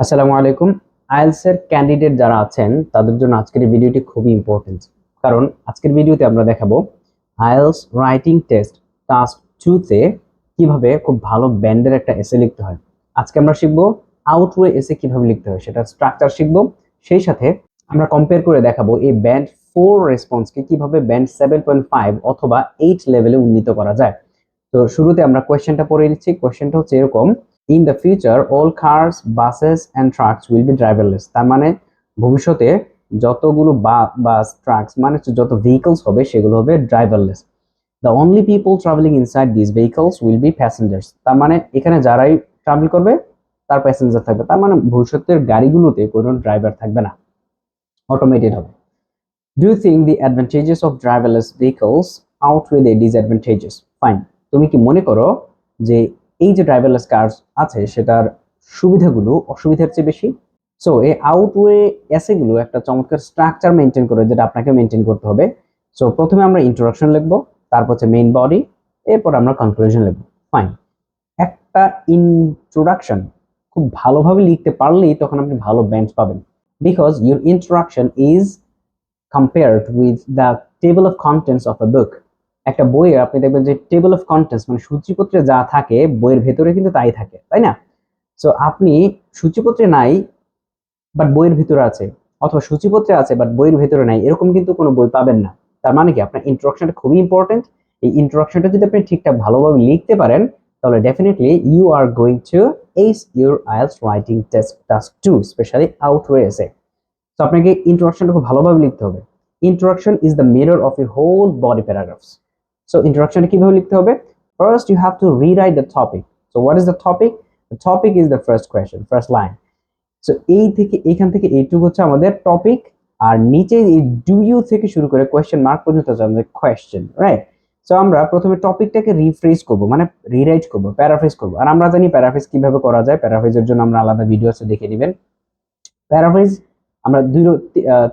আসসালামু আলাইকুম। আইএলটিএস এর ক্যান্ডিডেট যারা আছেন তাদের জন্য আজকের এই ভিডিওটি খুবই ইম্পর্টেন্ট। কারণ আজকের ভিডিওতে আমরা দেখাবো আইএলটিএস রাইটিং টেস্ট টাস্ক 2 তে কিভাবে খুব ভালো ব্যান্ডের একটা এসে লিখতে হয়। আজকে আমরা শিখবো আউটওয়ে এসে কিভাবে লিখতে হয়, সেটার স্ট্রাকচার শিখবো। সেই সাথে আমরা কম্পেয়ার করে দেখাবো এই ব্যান্ড 4 রেসপন্সকে কিভাবে ব্যান্ড 7.5 অথবা 8 লেভেলে উন্নীত করা যায়। তো শুরুতে আমরা কোয়েশ্চেনটা পড়ে নিচ্ছি। কোয়েশ্চেনটা হচ্ছে এরকম: in the future all cars buses and trucks will be driverless. তার মানে ভবিষ্যতে যতগুলো বাস ট্রাকস মানে হচ্ছে যত ভেহিকলস হবে সেগুলো হবে driverless. The only people travelling inside this vehicles will be passengers. তার মানে এখানে যারাই ট্রাভেল করবে তার প্যাসেঞ্জার থাকবে। তার মানে ভবিষ্যতের গাড়িগুলোতে কোনো ড্রাইভার থাকবে না, অটোমেটেড হবে। Do you think the advantages of driverless vehicles outweigh the disadvantages? Fine, তুমি কি মনে করো যে এই যে ড্রাইভারলেস কার আছে সেটার সুবিধাগুলো অসুবিধার চেয়ে বেশি? সো এই আউটওয়ে এসেগুলো একটা চমৎকার স্ট্রাকচার মেনটেন করে, যেটা আপনাকে মেনটেন করতে হবে। সো প্রথমে আমরা ইন্ট্রোডাকশন লিখবো, তারপর হচ্ছে মেইন বডি, এরপর আমরা কনক্লুশন লিখবো। ফাইন, একটা ইন্ট্রোডাকশন খুব ভালোভাবে লিখতে পারলেই তখন আপনি ভালো ব্যান্ড পাবেন, because your introduction is compared with the table of contents of a book. একটা বইয়ে আপনি দেখবেন যে টেবল অফ কন্টেন্টস মানে সূচিপত্রে যা থাকে বইয়ের ভেতরে কিন্তু তাই থাকে, তাই না? সো আপনি সূচিপত্রে নাই বাট বইয়ের ভিতরে আছে, অথবা সূচিপত্রে আছে বাট বইয়ের ভেতরে নাই, এরকম কিন্তু কোনো বই পাবেন না। তার মানে কি আপনার ইন্ট্রোডাকশনটা খুবই ইম্পর্টেন্ট। এই ইন্ট্রোডাকশনটা যদি আপনি ঠিকঠাক ভালোভাবে লিখতে পারেন তাহলে definitely you are going to ace your IELTS writing test task 2, specially outweigh essay. তো আপনাকে ইন্ট্রোডাকশনটা খুব ভালোভাবে লিখতে হবে। Introduction is the mirror of your whole body paragraphs. So ইন্ট্রোডাকশনটা কিভাবে লিখতে হবে? First you have to rewrite the topic. So what is the topic? The topic is the first question, first line. So এইখান থেকে এইটুকু হচ্ছে আমাদের topic, আর নিচে এই ডু ইউ থেকে শুরু করে কোয়েশ্চেন মার্ক পর্যন্ত আছে আমাদের কোয়েশ্চেন, রাইট? সো আমরা প্রথমে টপিকটাকে রিফ্রেজ করব, মানে রিরাইট করব, প্যারাফ্রেজ করব। আর আমরা জানি প্যারাফ্রেজ কিভাবে করা যায়, প্যারাফ্রেজের জন্য আমরা আলাদা ভিডিও আছে, দেখে নেবেন। প্যারাফ্রেজ আমরা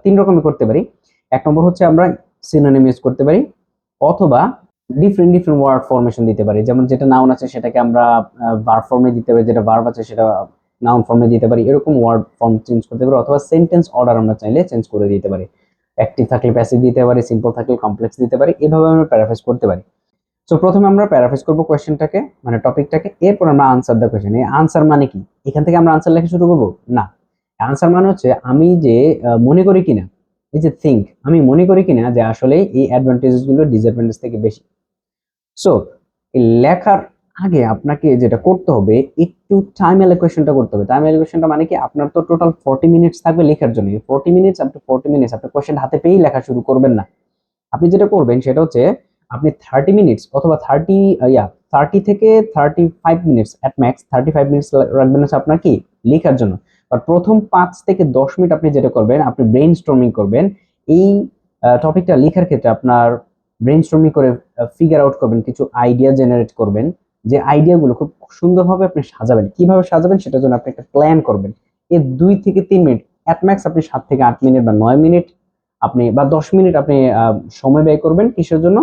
তিন রকমের করতে পারি। এক নম্বর হচ্ছে আমরা সিনোনিম ইউজ করতে পারি, অথবা ডিফারেন্ট ডিফারেন্ট ওয়ার্ড ফরমেশন দিতে পারি। যেমন যেটা নাউন আছে সেটাকে আমরা ভার্ব ফর্মে দিতে পারি, যেটা ভার্ব আছে সেটা নাউন ফর্মে দিতে পারি, এরকম ওয়ার্ড ফর্ম চেঞ্জ করতে পারি। অথবা সেন্টেন্স অর্ডার আমরা চাইলে চেঞ্জ করে দিতে পারি। অ্যাক্টিভ থাকলে প্যাসিভ দিতে পারি, সিম্পল থাকলে কমপ্লেক্স দিতে পারি। এভাবে আমরা প্যারাফ্রেজ করতে পারি। সো প্রথমে আমরা প্যারাফ্রেজ করব কোয়েশ্চেনটাকে, মানে টপিকটাকে, এরপর আমরা আনসার দ্য কোয়েশ্চেন। এই আনসার মানে কি? এখান থেকে আমরা আনসার লেখা শুরু করব না। আনসার মানে হচ্ছে আমি যে মনে করি কিনা, এই যে থিঙ্ক, আমি মনে করি কিনা যে আসলে এই অ্যাডভান্টেজেস গুলো ডিসঅ্যাডভান্টেজ থেকে বেশি। সো এই লেখার আগে আপনাকে যেটা করতে হবে, একটু টাইম অ্যালোকেশনটা করতে হবে। টাইম অ্যালোকেশনটা মানে কি, আপনার তো টোটাল 40 মিনিটস থাকবে লেখার জন্য। 40 মিনিটস, আপনি 40 মিনিটস আপনি কোয়েশ্চেন হাতে পেয়েই লেখা শুরু করবেন না। আপনি যেটা করবেন সেটা হচ্ছে আপনি 30 মিনিটস অথবা 30 থেকে 35 মিনিটস, অ্যাট ম্যাক্স 35 মিনিটস রাখবেন হচ্ছে আপনার কি, লেখার জন্য। আর প্রথম 5 থেকে 10 মিনিট আপনি যেটা করবেন, আপনি ব্রেইন স্টর্মিং করবেন। এই টপিকটা লেখার ক্ষেত্রে আপনার ব্রেইন স্টর্মিং করে ফিগার আউট করবেন, কিছু আইডিয়া জেনারেট করবেন। যে আইডিয়াগুলো খুব সুন্দরভাবে আপনি সাজাবেন। কিভাবে সাজাবেন সেটার জন্য আপনি একটা প্ল্যান করবেন। এই 2 থেকে 3 মিনিট, অ্যাট ম্যাক্স আপনি 7 থেকে 8 মিনিট বা 9 মিনিট আপনি বা 10 মিনিট আপনি সময় ব্যয় করবেন কিসের জন্য?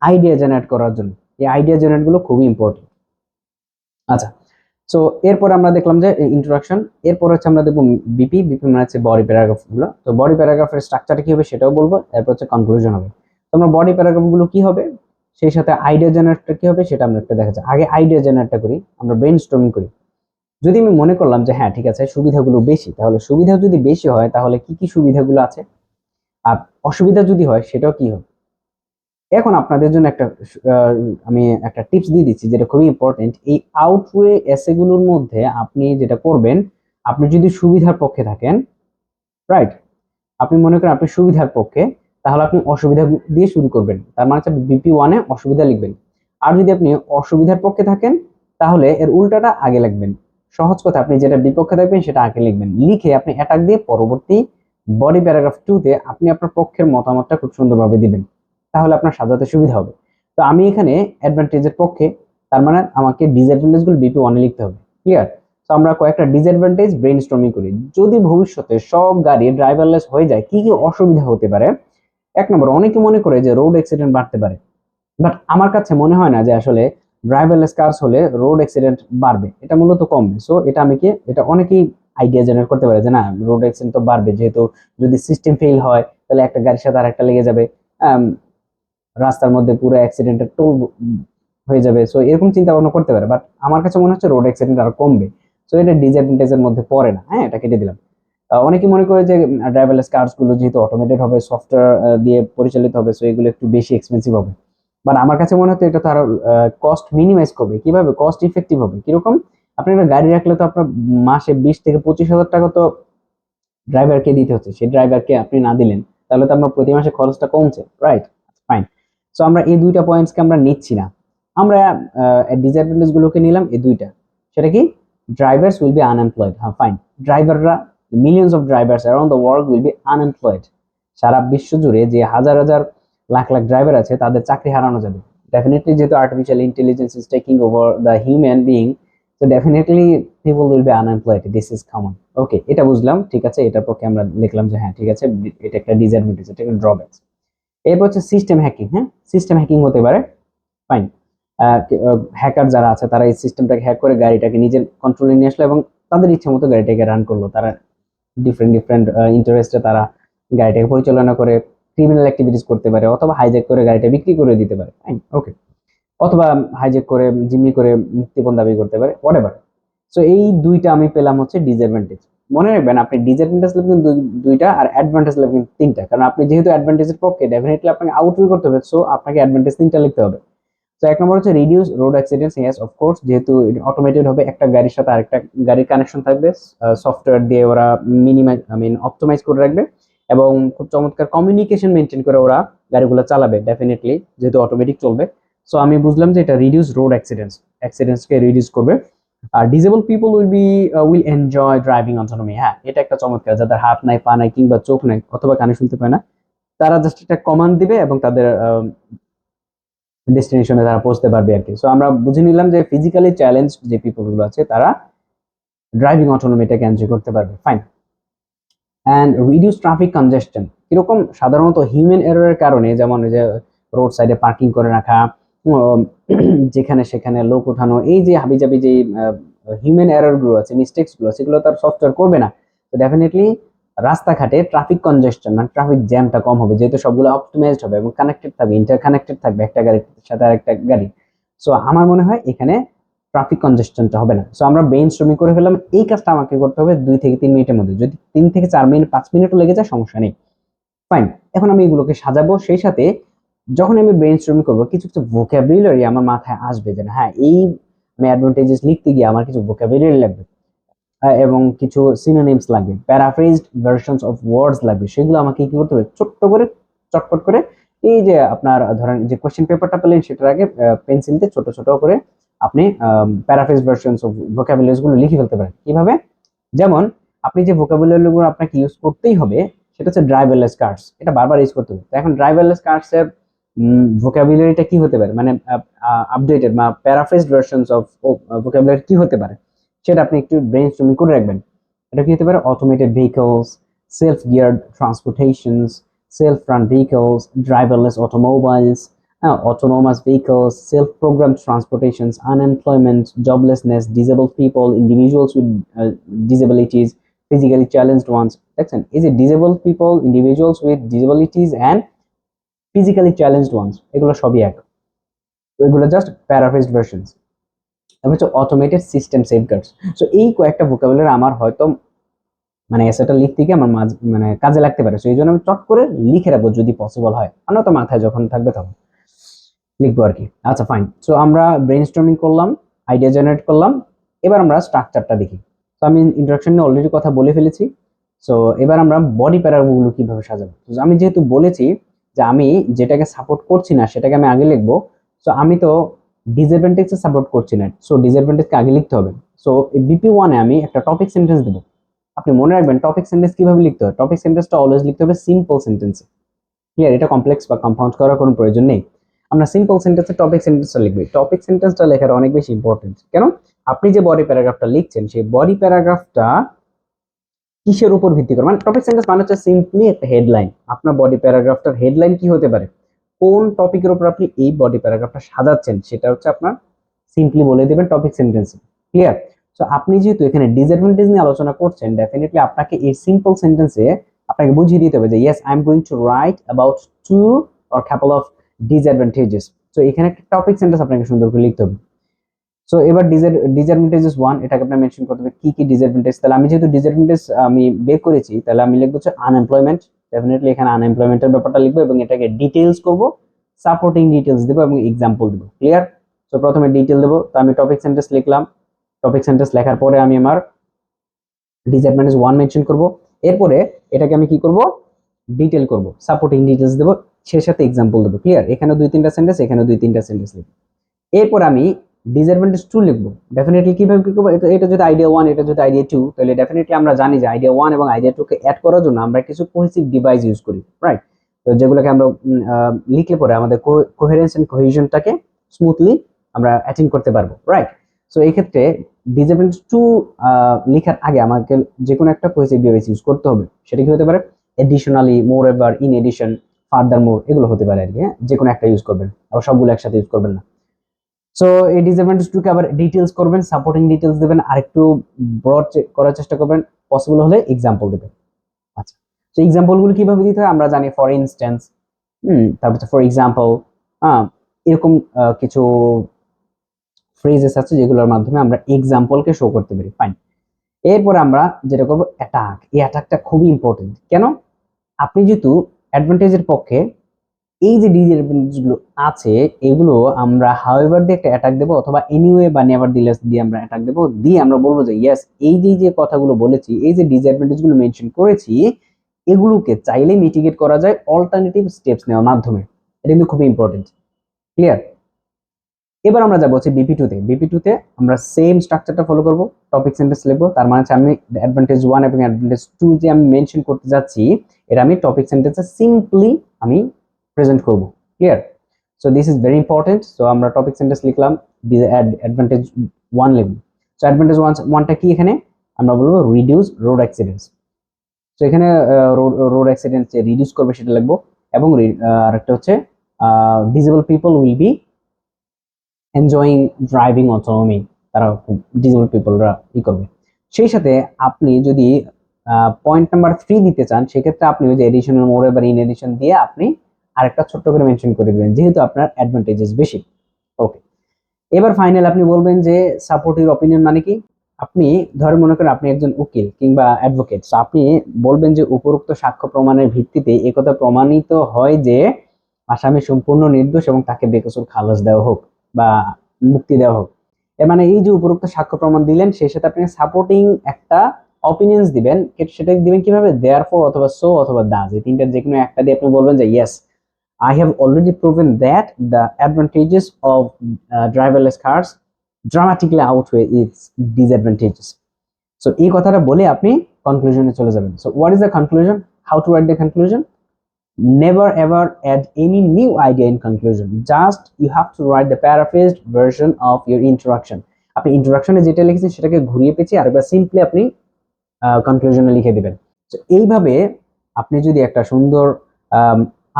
আইডিয়া জেনারেট করার জন্য। এই আইডিয়া জেনারেট গুলো খুবই ইম্পর্টেন্ট। আচ্ছা, সো এরপর আমরা দেখলাম যে ইন্ট্রোডাকশন। এরপর হচ্ছে আমরা দেখবো বিপি। বিপি মানে হচ্ছে বডি প্যারাগ্রাফ গুলো। তো বডি প্যারাগ্রাফের স্ট্রাকচারটা কি হবে সেটাও বলবো। এরপর হচ্ছে কনক্লুশন হবে। তো আমরা বডি প্যারাগ্রাফ গুলো কি হবে, সেই সাথে আইডিয়া জেনারেটটা কি হবে সেটা আমরা একটা দেখা যায়। আগে আইডিয়া জেনারেটটা করি, আমরা ব্রেন স্টর্মিং করি। যদি আমি মনে করলাম যে হ্যাঁ ঠিক আছে সুবিধাগুলো বেশি, তাহলে সুবিধা যদি বেশি হয় তাহলে কি কি সুবিধাগুলো আছে, আর অসুবিধা যদি হয় সেটাও কি হবে। এখন আপনাদের জন্য আমি একটা টিপস দিয়ে দিচ্ছি যেটা খুবই ইম্পর্টেন্ট। এই আউটওয়ে এসে গুলোর মধ্যে আপনি যেটা করবেন, আপনি যদি সুবিধার পক্ষে থাকেন, রাইট, আপনি মনে করেন আপনি সুবিধার পক্ষে, তাহলে আপনি অসুবিধা দিয়ে শুরু করবেন। তার মানে হচ্ছে বিপি ওয়ানে অসুবিধা লিখবেন। আর যদি আপনি অসুবিধার পক্ষে থাকেন তাহলে এর উল্টাটা আগে লিখবেন। সহজ কথা, আপনি যেটা বিপক্ষে থাকবেন সেটা আগে লিখবেন। লিখে আপনি অ্যাটাক দিয়ে পরবর্তী বডি প্যারাগ্রাফ 2 তে আপনি আপনার পক্ষের মতামতটা খুব সুন্দরভাবে দিবেন। তাহলে আপনার সাজাতে সুবিধা হবে। তো আমি এখানে অ্যাডভান্টেজের পক্ষে, তার মানে আমাকে ডিসঅ্যাডভান্টেজ গুলো বিপি ওয়ানে লিখতে হবে। ক্লিয়ার? তো আমরা কয়েকটা ডিসঅ্যাডভান্টেজ ব্রেইনস্টর্মিং করি। যদি ভবিষ্যতে সব গাড়ি ড্রাইভারলেস হয়ে যায় কি কি অসুবিধা হতে পারে? এক নম্বর, অনেকে মনে করে যে রোড অ্যাক্সিডেন্ট বাড়তে পারে, বাট আমার কাছে মনে হয় না যে আসলে ড্রাইভারলেস কার্স হলে রোড অ্যাক্সিডেন্ট বাড়বে, এটা মূলত কমবে। সো এটা অনেকেই আইডিয়া জেনারেট করতে পারে যে না রোড অ্যাক্সিডেন্ট তো বাড়বে, যেহেতু যদি সিস্টেম ফেল হয় তাহলে একটা গাড়ির সাথে আরেকটা লেগে যাবে, আম, রাস্তার মধ্যে পুরো অ্যাক্সিডেন্টের টোল হয়ে যাবে। সো এরকম চিন্তা ভাবনা করতে পারে, বাট আমার কাছে মনে হচ্ছে রোড অ্যাক্সিডেন্ট আরো কমবে। সো এটা ডিসঅ্যাডভান্টেজের মধ্যে পড়ে না, হ্যাঁ এটা কেটে দিলাম। অনেকে মনে করে যে ড্রাইভারলেস কার্স গুলো যেহেতু অটোমেটেড হবে, সফটওয়্যার দিয়ে পরিচালিত হবে, সো এগুলো একটু বেশি এক্সপেন্সিভ হবে। বাট আমার কাছে মনে হতো এটা তার কস্ট মিনিমাইজ করবে। কিভাবে কস্ট ইফেক্টিভ হবে কিরকম? আপনি একটা গাড়ি রাখলে তো আপনার মাসে 20 থেকে 25 হাজার টাকা তো ড্রাইভারকে দিতে হচ্ছে, সেই ড্রাইভারকে আপনি না দিলেন তাহলে তো আপনার প্রতি মাসে খরচটা কমছে, রাইট? ফাইন। সো আমরা এই দুইটা পয়েন্টসকে আমরা নিচ্ছি না, আমরা ডিসঅ্যাডভান্টেজ গুলোকে নিলাম এই দুইটা। সেটা কি? ড্রাইভার্স উইল বি আনএমপ্লয়েড, হ্যাঁ ফাইন। ড্রাইভাররা, millions of drivers around the world will be unemployed. সারা বিশ্ব জুড়ে যে হাজার হাজার লাখ লাখ ড্রাইভার আছে তাদের চাকরি হারানো যাবে ডেফিনেটলি, যেহেতু artificial intelligence is taking over the human being. So definitely people will be unemployed, this is common. Okay, এটা বুঝলাম, ঠিক আছে, এটার পক্ষে আমরা লিখলাম যে হ্যাঁ ঠিক আছে, এটা একটা ডিসঅ্যাডভান্টেজ, এটা একটা ড্রব্যাক। এরপর হচ্ছে সিস্টেম হ্যাকিং। হ্যাঁ, সিস্টেম হ্যাকিং হতে পারে, ফাইন। হ্যাকার যারা আছে তারা এই সিস্টেমটাকে হ্যাক করে গাড়িটাকে নিজের কন্ট্রোলে নিয়ে আসলো এবং তাদের ইচ্ছা মতো গাড়িটাকে রান করলো। তারা ডিফারেন্ট ডিফারেন্ট ইন্টারেস্টে তারা গাড়িটাকে পরিচালনা করে ক্রিমিনাল অ্যাক্টিভিটিস করতে পারে, অথবা হাইজ্যাক করে গাড়িটা বিক্রি করে দিতে পারে, ফাইন ওকে। অথবা হাইজ্যাক করে জিম্মি করে মুক্তিপণ দাবি করতে পারে, হোয়াটএভার। সো এই দুইটা আমি পেলাম হচ্ছে ডিসঅ্যাডভান্টেজ। মনে রাখবেন আপনি ডিসঅ্যাডভান্টেজ লিখবেন দুইটা আর অ্যাডভান্টেজ লিখবেন তিনটা, কারণ আপনি যেহেতু অ্যাডভান্টেজের পক্ষে ডেফিনেটলি আপনাকে আউটরুল করতে হবে, সো আপনাকে অ্যাডভান্টেজ তিনটা লিখতে হবে। তো এক নম্বর হচ্ছে reduce road accidents, yes of course, যেহেতু অটোমেটেড হবে, একটা গাড়ির সাথে আরেকটা গাড়ির কানেকশন থাকবে, সফটওয়্যার দিয়ে ওরা মিনিমাইজ অপটিমাইজ করে রাখবে এবং খুব চমৎকার কমিউনিকেশন মেনটেন করে ওরা গাড়িগুলো চালাবে ডেফিনেটলি, যেহেতু অটোমেটিক চলবে। সো আমি বুঝলাম যে এটা রিডিউস রোড অ্যাক্সিডেন্টসকে রিডিউস করবে। আর disable people will enjoy driving autonomy, হ্যাঁ এটা একটা চমৎকার, যাদের হাত নাই পা নাই কিংবা চোখ নাই অথবা কানে শুনতে পায় না, তারা জাস্ট একটা কমান্ড দিবে এবং তাদের ডেস্টিনেশনে তারা পৌঁছতে পারবে আর কি। সো আমরা বুঝে নিলাম যে ফিজিক্যালি চ্যালেঞ্জ যে পিপল গুলো আছে তারা ড্রাইভিং অটোনমিটাকে এনজয় করতে পারবে, ফাইন। অ্যান্ড রিডিউস ট্রাফিক কনজেশন, কিরকম? সাধারণত হিউম্যান এররের কারণে, যেমন যে রোড সাইডে পার্কিং করে রাখা, যেখানে সেখানে লোক ওঠানো, এই যে হাবিজাবি যে হিউম্যান এরর গুলো আছে, মিস্টেক্স গুলো, সেগুলো তার সফটওয়্যার করবে না। তো ডেফিনেটলি রাস্তাঘাটে ট্রাফিক কনজেশন মানে ট্রাফিক জ্যামটা কম হবে, যেহেতু সবগুলো অপটিমাইজড হবে এবং কানেক্টেড থাকবে, ইন্টারকানেক্টেড থাকবে একটা গাড়ির সাথে আরেকটা গাড়ি। সো আমার মনে হয় এখানে ট্রাফিক কনজেশনটা হবে না। সো আমরা ব্রেইন স্টর্মিং করে ফেললাম, এই কাজটা আমাকে করতে হবে 2 থেকে 3 মিনিটের মধ্যে, যদি 3 থেকে 4 মিনিট 5 মিনিটও লেগে যায় সমস্যা নেই, ফাইন। এখন আমি এগুলোকে সাজাবো, সেই সাথে যখন আমি ব্রেইন স্টর্মিং করবো কিছু কিছু ভোকাবুলারি আমার মাথায় আসবে, যে হ্যাঁ এই আমি অ্যাডভান্টেজেস লিখতে গিয়ে আমার কিছু ভোকাবুলারি লাগবে এবং কিছু সিনোনিমস লাগবে, প্যারাফ্রেজড ভার্সনস অফ ওয়ার্ডস লাগবে, সেগুলো আমাকে কি করতে হবে ছোট্ট করে চটপট করে, এই যে আপনার ধরেন যে কোশ্চেন পেপারটা পেলেন সেটার আগে পেন্সিল দিয়ে ছোট ছোট করে আপনি প্যারাফ্রেজ ভার্সনস অফ ভোকাবুলারিজ গুলো লিখে ফেলতে পারেন। কিভাবে? যেমন আপনি যে ভোকাবুলারি গুলো আপনাকে ইউজ করতেই হবে সেটা হচ্ছে ড্রাইভারলেস কার্স, এটা বারবার ইউজ করতে হবে। তো এখন ড্রাইভারলেস কার্স এর ভোকাবুলারিটা কি হতে পারে, মানে আপডেটেড বা প্যারাফ্রেজড ভার্সনস অফ ভোকাবুলারি কি হতে পারে, সেটা আপনি একটু ব্রেন স্টর্মিং করে রাখবেন। এটা কি হতে পারে? Automated vehicles, self geared transportations, self run vehicles, driverless automobiles, autonomous vehicles, self-programmed transportations, unemployment, joblessness, disabled people, individuals with disabilities, physically challenged ones. দেখছেন, এই যে disabled people, individuals with disabilities and physically challenged ones, এগুলো সবই এক। তো এগুলো just প্যারাফ্রেজড versions. তারপর হচ্ছে অটোমেটেড সিস্টেম সেফগার্ডস। সো এই কয়েকটা ভোকাবুলারি আমার হয়তো মানে এসেটা লিখতে গিয়ে আমার মানে কাজে লাগতে পারে, সো এই জন্য আমি চট করে লিখে রাখবো যদি পসিবল হয়, আর তো মাথায় যখন থাকবে তখন লিখবো আর কি। আচ্ছা ফাইন। সো আমরা ব্রেইনস্টর্মিং করলাম, আইডিয়া জেনারেট করলাম, এবার আমরা স্ট্রাকচারটা দেখি। তো আমি ইন্ট্রোডাকশন নিয়ে অলরেডি কথা বলে ফেলেছি। সো এবার আমরা বডি প্যারাগুলো কিভাবে সাজাবো। আমি যেহেতু বলেছি যে আমি যেটাকে সাপোর্ট করছি না সেটাকে আমি আগে লিখবো, সো আমি তো ডিসঅ্যাডভান্টেজে সাপোর্ট করছি না, সো ডিসঅ্যাডভান্টেজকে আগে লিখতে হবে। সো বিপি ওয়ানে আমি একটা টপিক সেন্টেন্স দেবো। আপনি মনে রাখবেন টপিক সেন্টেন্স কিভাবে লিখতে হয়, টপিক সেন্টেন্সটা অলওয়েজ লিখতে হবে সিম্পল সেন্টেন্সে, ক্লিয়ার? এটা কমপ্লেক্স বা কম্পাউন্ড করার কোনো প্রয়োজন নেই। আমরা সিম্পল সেন্টেন্সে টপিক সেন্টেন্সটা লিখবি। টপিক সেন্টেন্সটা লেখার অনেক বেশি ইম্পর্টেন্ট, কেন? আপনি যে বডি প্যারাগ্রাফটা লিখছেন সেই বডি প্যারাগ্রাফটা কিসের উপর ভিত্তি করে, মানে টপিক সেন্টেন্স মানে হচ্ছে সিম্পলি একটা হেডলাইন। আপনার বডি প্যারাগ্রাফটার হেডলাইন কি হতে পারে, কোন টপিকের উপর আপনি এই বডি প্যারাগ্রাফটা সাজাচ্ছেন সেটা হচ্ছে আপনার সিম্পলি বলে দিবেন টপিক সেন্টেন্সে, ক্লিয়ার? সো আপনি যেহেতু এখানে ডিসঅ্যাডভান্টেজ নিয়ে আলোচনা করছেন, ডেফিনেটলি আপনাকে এই সিম্পল সেন্টেন্সে আপনাকে বুঝিয়ে দিতে হবে যে yes I am going to write about two or couple of disadvantages. So এখানে একটা টপিক সেন্টেন্স আপনাকে সুন্দর করে লিখতে হবে। সো এবার ডিসঅ্যাডভান্টেজেস ওয়ান, এটাকে আপনার মেনশন করতে হবে কি কি ডিসঅ্যাডভান্টেজ। তাহলে আমি যেহেতু ডিসঅ্যাডভান্টেজ আমি বের করেছি, তাহলে আমি লিখবো হচ্ছে আনএমপ্লয়মেন্ট। ডেফিনেটলি এখানে আনএমপ্লয়মেন্টের ব্যাপারটা লিখবো এবং এটাকে ডিটেইলস করব, সাপোর্টিং ডিটেইলস দেবো এবং এক্সাম্পল দেবো। ক্লিয়ার? সো প্রথমে ডিটেইল দেবো, তো আমি টপিক সেন্টেন্স লিখলাম। টপিক সেন্টেন্স লেখার পরে আমি আমার ডিসঅ্যাডভান্টেজ ওয়ান মেনশন করব। এরপরে এটাকে আমি কি করব, ডিটেইল করব, সাপোর্টিং ডিটেইলস দেবো, সেই সাথে এক্সাম্পল দেবো। ক্লিয়ার? এখানে 2-3টা সেন্টেন্স, এখানে 2-3টা সেন্টেন্স লিখবো। এরপর আমি ডিসঅ্যাডভান্টেজ টু লিখবো। ডেফিনেটলি কিভাবে কি করবো, এটা যদি আইডিয়া ওয়ান, এটা যদি আইডিয়া টু, তাহলে ডেফিনেটলি আমরা জানি যে আইডিয়া ওয়ান এবং আইডিয়া টু কে অ্যাড করার জন্য আমরা কিছু কোহেসিভ ডিভাইস ইউজ করি, রাইট? তো যেগুলোকে আমরা লিখলে পরে আমাদের কোহেরেন্স এন্ড কোহেশনটাকে স্মুথলি আমরা অ্যাটেন্ড করতে পারবো, রাইট? সো এই ক্ষেত্রে ডিসঅ্যাডভান্টেজ টু লেখার আগে আমাকে যে কোনো একটা কোহেসিভ ডিভাইস ইউজ করতে হবে। সেটা কি হতে পারে? Additionally, moreover, in addition, furthermore, এগুলো হতে পারে আর কি। হ্যাঁ, যে কোনো একটা ইউজ করবেন, আবার সবগুলো একসাথে ইউজ করবেন না। সো এই ডিসঅ্যাডভান্টেজ টুকে আবার ডিটেইলস করবেন, সাপোর্টিং ডিটেইলস দেবেন, আর একটু ব্রড করার চেষ্টা করবেন, পসিবল হলে এক্সাম্পল দেবেন। আচ্ছা, তো এক্সাম্পল গুলো কিভাবে দিতে হয় আমরা জানি, ফর ইনস্ট্যান্স, তারপর ফর এক্সাম্পল, এরকম কিছু ফ্রেজেস আছে যেগুলোর মাধ্যমে আমরা এক্সাম্পলকে শো করতে পারি। ফাইন। এরপর আমরা যেটা করবো অ্যাটাক। এই অ্যাটাকটা খুবই ইম্পর্টেন্ট। কেন? আপনি যেহেতু অ্যাডভান্টেজের পক্ষে, এই যে ডিসঅ্যাডভান্টেজ গুলো আছে এগুলো আমরা হাউএভার দিয়ে একটা অ্যাটাক দেবো, অথবা এনিওয়ে বা নেভার দিলেস দিয়ে আমরা অ্যাটাক দেবো, দিয়ে আমরা বলবো যে ইয়েস এই যে কথাগুলো বলেছি, এই যে ডিসঅ্যাডভান্টেজ গুলো মেনশন করেছি, এগুলোকে চাইলে মিটিগেট করা যায় অল্টারনেটিভ স্টেপস নেওয়ার মাধ্যমে। এটা কিন্তু খুবই ইম্পর্টেন্ট। ক্লিয়ার? এবার আমরা যাবো হচ্ছে বিপি টু তে। বিপি টু তে আমরা সেম স্ট্রাকচারটা ফলো করব, টপিক সেন্টেন্স লিখবো। তার মানে হচ্ছে আমি অ্যাডভান্টেজ ওয়ান এবং অ্যাডভান্টেজ টু যে আমি মেনশন করতে যাচ্ছি, এটা আমি টপিক সেন্টেন্সে সিম্পলি আমি প্রেজেন্ট করব। Clear? So this is very important. So আমরা টপিক সেন্টেন্স লিখলাম, অ্যাডভান্টেজ ওয়ান লিখবো। সো অ্যাডভান্টেজ ওয়ানটা কি? এখানে আমরা বলবো রিডিউস রোড অ্যাক্সিডেন্টস। সো এখানে রোড অ্যাক্সিডেন্ট যে রিডিউস করবে সেটা লিখবো, এবং আরেকটা হচ্ছে disable people will B enjoying driving autonomy, তারা ডিসেবল পিপলরা ই করবে। সেই সাথে আপনি যদি পয়েন্ট নাম্বার 3 দিতে চান, সেক্ষেত্রে আপনি ওই যে additional, moreover, in addition দিয়ে আপনি আরেকটা ছোট্ট করে মেনশন করে দিবেন, যেহেতু আপনার অ্যাডভান্টেজেস বেশি। ওকে, এবার ফাইনাল আপনি বলবেন যে সাপোর্টিভ অপিনিয়ন মানে কি। আপনি ধরে মনে করেন আপনি একজন উকিল কিংবা অ্যাডভোকেট, তো আপনি বলবেন যে উপরোক্ত সাক্ষ্য প্রমাণের ভিত্তিতে একথা প্রমাণিত হয় যে আসামি সম্পূর্ণ নির্দোষ এবং তাকে বেকসুর খালাস দেওয়া হোক বা মুক্তি দেওয়া হোক। এর মানে এই যে উপরোক্ত সাক্ষ্য প্রমাণ দিলেন, সেই সাথে আপনি সাপোর্টিং একটা অপিনিয়ন্স দিবেন। সেটা দিবেন কিভাবে? দেয়ারফর অথবা সো অথবা দাজ, এই তিনটার যে কোনো একটা দিয়ে আপনি বলবেন যে yes I have already proven that the advantages of driverless cars dramatically outweigh its disadvantages. So এই কথাটা বলে আপনি কনক্লুশনে চলে যাবেন। So what is the conclusion? How to write the conclusion? Never ever add any new idea in conclusion. Just you have to write the paraphrased version of your introduction. আপনি ইন্ট্রোডাকশনে যেটা লিখেছেন সেটাকে ঘুরিয়ে পেঁচিয়ে আরেকবার সিম্পলি আপনি কনক্লুশনে লিখে দিবেন। তো এইভাবে আপনি যদি একটা সুন্দর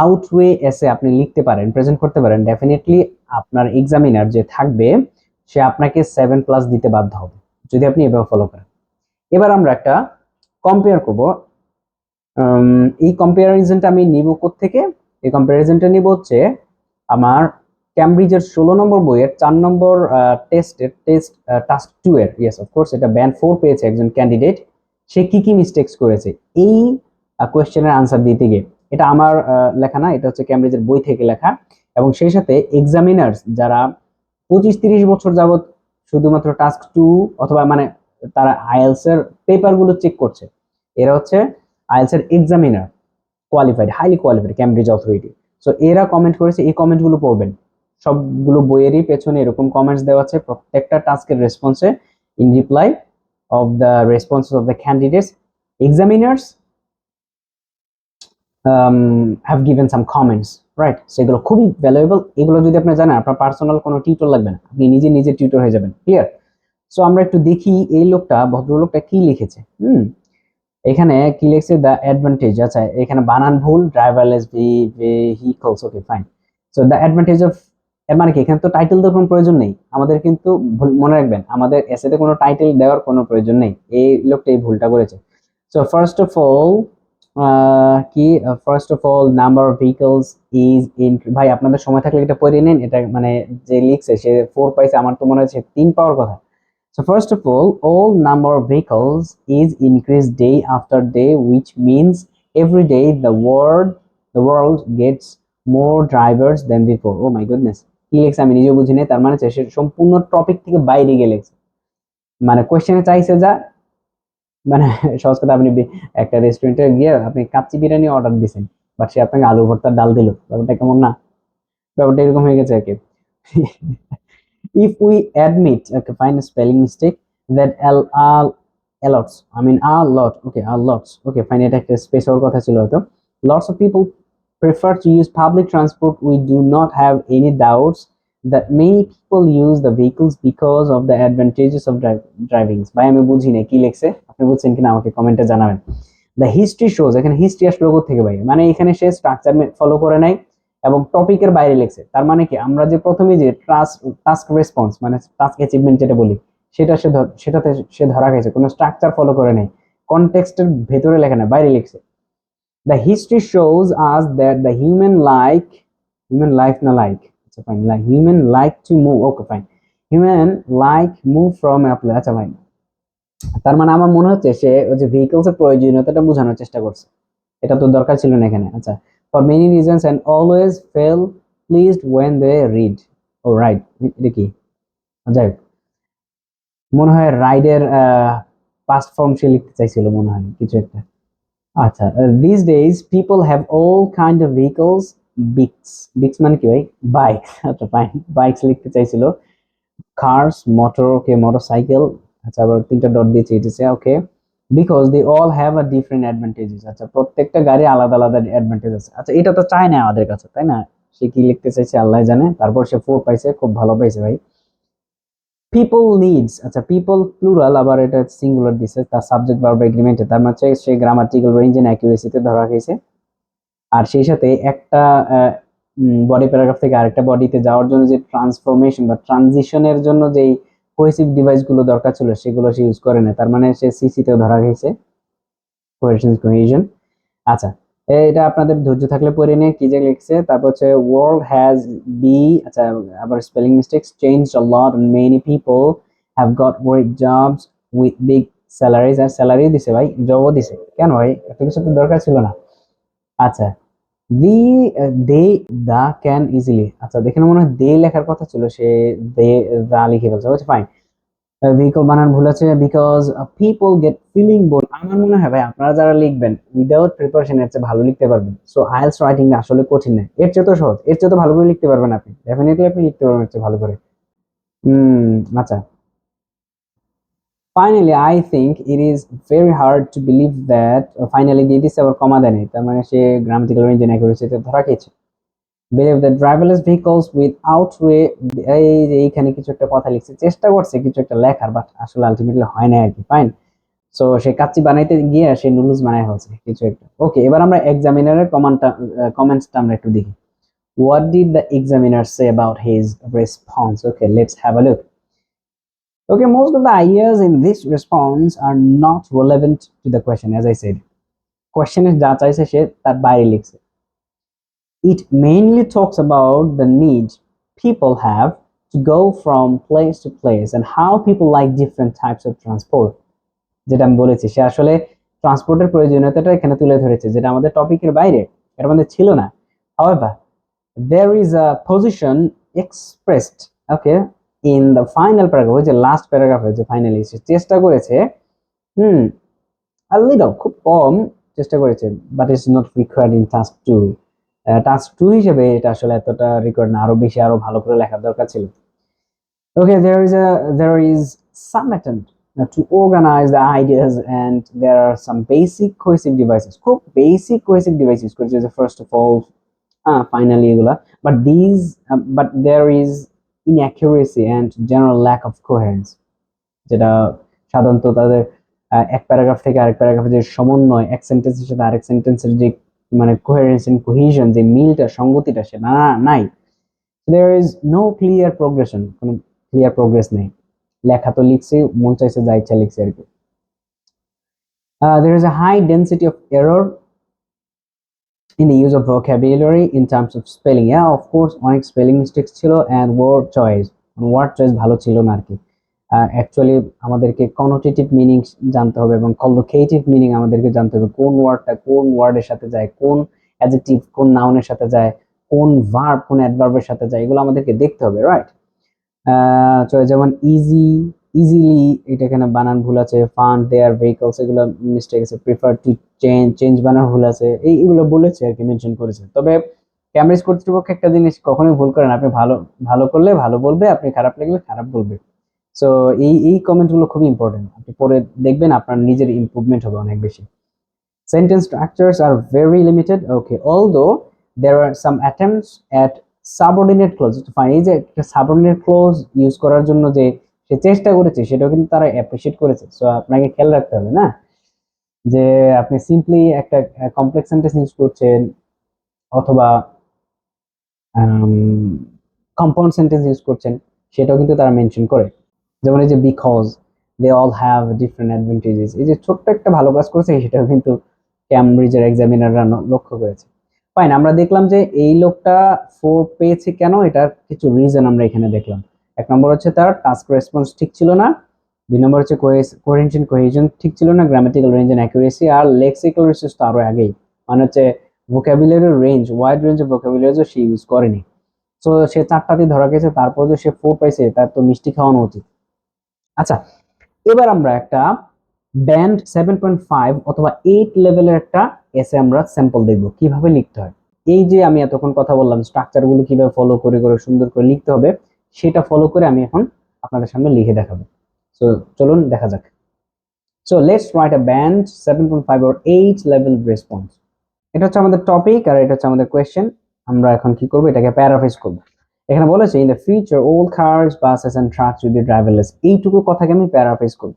আউটওয়ে এসে আপনি লিখতে পারেন, প্রেজেন্ট করতে পারেন, ডেফিনেটলি আপনার এক্সামিনার যে থাকবে সে আপনাকে 7+ দিতে বাধ্য হবে, যদি আপনি এভাবে ফলো করেন। এবার আমরা একটা কম্পেয়ার করব। এই কম্পারিজনটা আমি নিব কোত্থেকে? এই কম্পারিজনটা নিব হচ্ছে আমার ক্যামব্রিজের 16 নম্বর বইয়ের 4 নম্বর টেস্ট টাস্ক 2 এর। ইয়েস, অফকোর্স এটা ব্যান্ড 4 পেয়েছে একজন ক্যান্ডিডেট। সে কি কি মিস্টেক্স করেছে এই কোয়েশ্চেনের আনসার দিতে গিয়ে। এটা আমার লেখা না, এটা হচ্ছে ক্যামব্রিজের বই থেকে লেখা। এবং সেই সাথে এক্সামিনার্স যারা 25-30 বছর যাবত শুধুমাত্র টাস্ক 2 অথবা মানে তারা আইএলস এর পেপারগুলো চেক করছে, এরা হচ্ছে আইএলস এর examiner, qualified, highly qualified, Cambridge authority. So এরা কমেন্ট করেছে, এই কমেন্টগুলো পড়বেন। সবগুলো বইয়েরই পেছনে এরকম কমেন্টস দেওয়া আছে, প্রত্যেকটা টাস্কের রেসপন্সে in reply of the responses of the candidates, examiners have given some comments, right? সেগুলো খুবই ভ্যালুয়েবল। এগুলো যদি আপনি জানেন, আপনার পার্সোনাল কোনো টিউটর লাগবে না, আপনি নিজে টিউটর হয়ে যাবেন। ক্লিয়ার? সো আমরা একটু দেখি এই লোকটা, ভদ্রলোকটা কি লিখেছে। এখানে কি লিখছে? The advantage. আচ্ছা, এখানে বানান ভুল, driverless vehicles. Okay, fine. So the advantage of এর মানে কি এখানে তো টাইটেল দেওয়ার কোনো প্রয়োজন নেই আমাদের, কিন্তু মনে রাখবেন আমাদের এসেতে কোনো টাইটেল দেওয়ার কোনো প্রয়োজন নেই, এই লোকটা এই ভুলটা করেছে। So first of all number of vehicles is in, ভাই আপনাদের সময় থাকলে এটা পড়ে নিন, এটা মানে যে লিখছে সে 4 পাইছে, আমার তো মনে হচ্ছে 3 পাওয়ার কথা। So first of all number of vehicles is increased day after day, which means every day the world gets more drivers than before. Oh my goodness, কি লেখছে আমি নিজেও বুঝি নাই, তার মানে সে সম্পূর্ণ টপিক থেকে বাইরে গিয়ে লেখছে, মানে কোশ্চেনে চাইছে যা, মানে সহজ কথা আপনি একটা রেস্টুরেন্টে গিয়ে আপনি কাচ্চি বিরিয়ানি অর্ডার দিয়েছেন, বাট সে আপনাকে আলু ভর্তার ডাল দিল, ব্যাপারটা কেমন না? ব্যাপারটা এরকম হয়ে গেছে আর কি। If we admit, okay, find a spelling mistake, that okay, fine, এটা একটা স্পেস হওয়ার কথা ছিল হয়তো। Lots of people prefer to use public transport. We do not have any doubts that many people use the vehicles because of the advantages of driving. ভাই আমি বুঝি না কি লেখছে, আপনি বুঝছেন কিনা আমাকে কমেন্টে জানাবেন। The history shows, এখানে হিস্ট্রি আসলে থেকে ভাই, মানে এখানে সে স্ট্রাকচার ফলো করে নাই এবং টপিকের বাইরে লিখছে। তার মানে কি আমরা যে প্রথমে যে টাস্ক রেসপন্স মানে টাস্ক অ্যাচিভমেন্ট যেটা বলি, সেটাতে সে ধরা গেছে, কোনো স্ট্রাকচার ফলো করে নাই, কনটেক্সটের ভেতরে লেখা না, বাইরে লিখছে। The history shows us that the human life না লাইক, আচ্ছা fine, human like to move, okay fine, human like move from Apple, আচ্ছা ফাইন। তার মানে আমার মনে হচ্ছে সে ওই যে ভেহিকলস এর প্রয়োজনীয়তাটা বোঝানোর চেষ্টা করছে, এটা তো দরকার ছিল না এখানে। আচ্ছা, for many reasons and always feel pleased when they read, oh right, এটা কি যাই হোক, মনে হয় রাইডের পাস্ট ফর্ম সে লিখতে চাইছিল মনে হয় কিছু একটা। আচ্ছা, these days people have all kind of vehicles, bikes, bikes মানে কি ভাই? বাইকস, আচ্ছা ফাইন, বাইকস লিখতে চাইছিল। কার্স, মোটর, ওকে, মোটরসাইকেল, আচ্ছা আবার 3টা ডট দিয়েছে এটিসে, okay, because they all have a different advantages, আচ্ছা প্রত্যেকটা গাড়ি আলাদা আলাদা অ্যাডভান্টেজ আছে। আচ্ছা এটা তো চায় না আমাদের কাছে, তাই না? সে কি লিখতে চাইছে আল্লাহ জানে, তারপর সে 4 পাইছে, খুব ভালো পাইছে ভাই। পিপল নিডস, আচ্ছা পিপল প্লুরাল, আবার এটা সিঙ্গুলার দিছে, তার সাবজেক্ট ভার্ব এগ্রিমেন্টে, তার মানে সে গ্রামাটিক্যাল রেঞ্জ এন্ড অ্যাকুরেসিতে ধরা হয়েছে। আর সেই সাথে একটা বডি প্যারাগ্রাফ থেকে আরেকটা বডিতে যাওয়ার জন্য যে ট্রান্সফরমেশন বা ট্রানজিশনের জন্য যেই কোহেসিভ ডিভাইস গুলো দরকার ছিল সেগুলো সে ইউজ করে না, তার মানে সে সিসিতেও ধরা গেছে, কোহেশন। আচ্ছা, এটা আপনাদের ধৈর্য থাকলে পড়ে নিয়ে কি যে লিখছে। তারপর হচ্ছে ওয়ার্ল্ড হ্যাজ বি, আচ্ছা আবার spelling mistakes, changed a lot and many people have got great jobs with big salaries, আর স্যালারি দিছে ভাই, জবও দিছে, কেন ভাই এত কিছু তো দরকার ছিল না। আচ্ছা, দি দে দা ক্যান ইজিলি, আচ্ছা দেখে মনে হয় দে লেখার কথা ছিল, সে দে দা লিখে ফেলছে, আচ্ছা ফাইন। ভেহিকল বানান ভুল আছে, because people get feeling bore. আমার মনে হয় ভাই আপনারা যারা লিখবেন উইদাউট প্রিপারেশন এর চেয়ে ভালো লিখতে পারবেন। সো আইএলটিএস রাইটিং আসলে কঠিন না, এর চেয়ে তো সহজ, এর চেয়ে তো ভালো করে লিখতে পারবেন আপনি, ডেফিনেটলি আপনি লিখতে পারবেন এর চেয়ে ভালো করে। আচ্ছা, finally I think it is very hard to believe that, finally দিয়ে দিচ্ছে আবার কমা দেয় নাই, তার মানে সে গ্রামাটিক্যাল রেঞ্জ এন্ড অ্যাকুরেসিতে ধরা খেয়েছে। believe that driverless vehicles without way, এই যে এইখানে কিছু একটা কথা লিখছে, চেষ্টা করছে কিছু একটা লেখার, বাট আসলে আলটিমেটলি হয় না আর কি, ফাইন। সো সে কাচ্চি বানাইতে গিয়ে সে নুডলস বানায় হচ্ছে কিছু একটা। ওকে, এবার আমরা এক্সামিনারের কমেন্টসটা আমরা একটু দেখি। What did the examiner say about his response? Okay, let's have a look. Okay, most of the ideas in this response are not relevant to the question, as I said. Question যা চাইছে সে তার বাইরে লিখছে। It mainly talks about the need people have to go from place to place and how people like different types of transport. যেটা আমি বলেছি, সে আসলে ট্রান্সপোর্টের প্রয়োজনীয়তাটা এখানে তুলে ধরেছে, যেটা আমাদের টপিকের বাইরে, এর মধ্যে ছিল না। However, there is a position expressed, okay, in the final paragraph, ওই যে লাস্ট প্যারাগ্রাফে যে ফাইনালি সে চেষ্টা করেছে, a little, খুব কম চেষ্টা করেছে, but it's not required in task 2. Task 2 হিসেবে এটা আসলে এতটা রেকর্ড না, আরো বেশি আরো ভালো করে লেখার দরকার ছিল। Okay, there is some attempt to organize the ideas, and there are some basic cohesive devices, খুব basic cohesive devices which is first of all finally এগুলা, but there is inaccuracy and general lack of coherence, যেটা সাধারণত তাদের এক paragraph থেকে আরেক প্যারাগ্রাফে যে সমন্বয়, এক সেন্টেন্সের সাথে আরেক সেন্টেন্সের যে মানে কোহেরেন্স এন্ড কোহেশন, যে মিলটা, সঙ্গতিটা সে নাই। There is no clear progression, কোনো ক্লিয়ার প্রোগ্রেস নেই। লেখা তো লিখছি, মন চাইছে যা ইচ্ছা লিখছে আর কি। There is a high density of error in the use of vocabulary in terms of spelling. Yeah, of course, অনেক স্পেলিং মিস্টেক্স ছিল, and word choice ভালো ছিল না আর কি। অ্যাকচুয়ালি আমাদেরকে কনোটেটিভ মিনিং জানতে হবে এবং কলোকেটিভ মিনিং আমাদেরকে জানতে হবে, কোন ওয়ার্ডটা কোন ওয়ার্ডের সাথে যায়, কোন অ্যাডজেক্টিভ কোন নাউনের সাথে যায়, কোন ভার্ব কোন অ্যাডভার্বের সাথে যায়, এগুলো আমাদেরকে দেখতে হবে, রাইট? যেমন ইজিলি, এটা এখানে বানান ভুল আছে। ফান্ড দেয়ার ভেহিকলস, এগুলো মিস্টেক আছে। প্রিফার টু চেঞ্জ বানান ভুল আছে। এইগুলো বলেছে আর কি, মেনশন করেছে। তবে ক্যামব্রিজ কর্তৃপক্ষ একটা জিনিস কখনোই ভুল করেন, আপনি ভালো ভালো করলে ভালো বলবে, আপনি খারাপ লাগলে খারাপ বলবে। সো এই কমেন্ট গুলো খুবই ইম্পর্টেন্ট, আপনি পরে দেখবেন আপনার নিজের ইমপ্রুভমেন্ট হবে অনেক বেশি। Sentence structures are very limited. Okay, although there are some attempts at subordinate clause to find, এই যে একটা subordinate clause ইউজ করার জন্য যে সে চেষ্টা করেছে, সেটাও কিন্তু তারা অ্যাপ্রিশিয়েট করেছে। সো আপনাকে খেয়াল রাখতে হবে না যে আপনি সিম্পলি একটা কমপ্লেক্স সেন্টেন্স ইউজ করছেন অথবা কম্পাউন্ড সেন্টেন্স ইউজ করছেন, সেটাও কিন্তু তারা মেনশন করে। যেমন এই যে because they all have different advantages, এই যে ছোট্ট একটা ভালো কাজ করেছে, সেটাও কিন্তু ক্যামব্রিজের এক্সামিনাররা লক্ষ্য করেছে। ফাইন, আমরা দেখলাম যে এই লোকটা 4 পেয়েছে কেন, এটার কিছু রিজন আমরা এখানে দেখলাম। 1 নম্বর হচ্ছে তার টাস্ক রেসপন্স ঠিক ছিল না, 2 নম্বর হচ্ছে কোহেশন ঠিক ছিল না, গ্রামাটিক্যাল রেঞ্জ এন্ড অ্যাকুরেসি, আর লেক্সিক্যাল রিসোর্স তো আরো আগেই, মানে হচ্ছে vocabulary range, wide range of vocabulary সে ইউজ করেনি। সো সে 4টাতে ধরা গেছে, তারপর যে সে 4 পাইছে, তার তো মিষ্টি খাওয়ানো উচিত। আচ্ছা, এবার আমরা একটা ব্যান্ড 7.5 অথবা 8 লেভেলের একটা এসে আমরা স্যাম্পল দেখব কিভাবে লিখতে হয়। এই যে আমি এতক্ষণ কথা বললাম, স্ট্রাকচার গুলো কিভাবে ফলো করে করে সুন্দর করে লিখতে হবে, সেটা ফলো করে আমি এখন আপনাদের সামনে লিখে দেখাবো। সো চলুন দেখা যাক। So let's write a band 7.5 or 8 level response. এটা হচ্ছে আমাদের টপিক আর এটা হচ্ছে আমাদের কোয়েশ্চেন। আমরা এখন কি করব, এটাকে প্যারাফ্রেজ করব। এখানে বলেছে in the future all cars buses and trucks will be driverless, এইটুকু কথাকে আমি প্যারাফ্রেজ করব।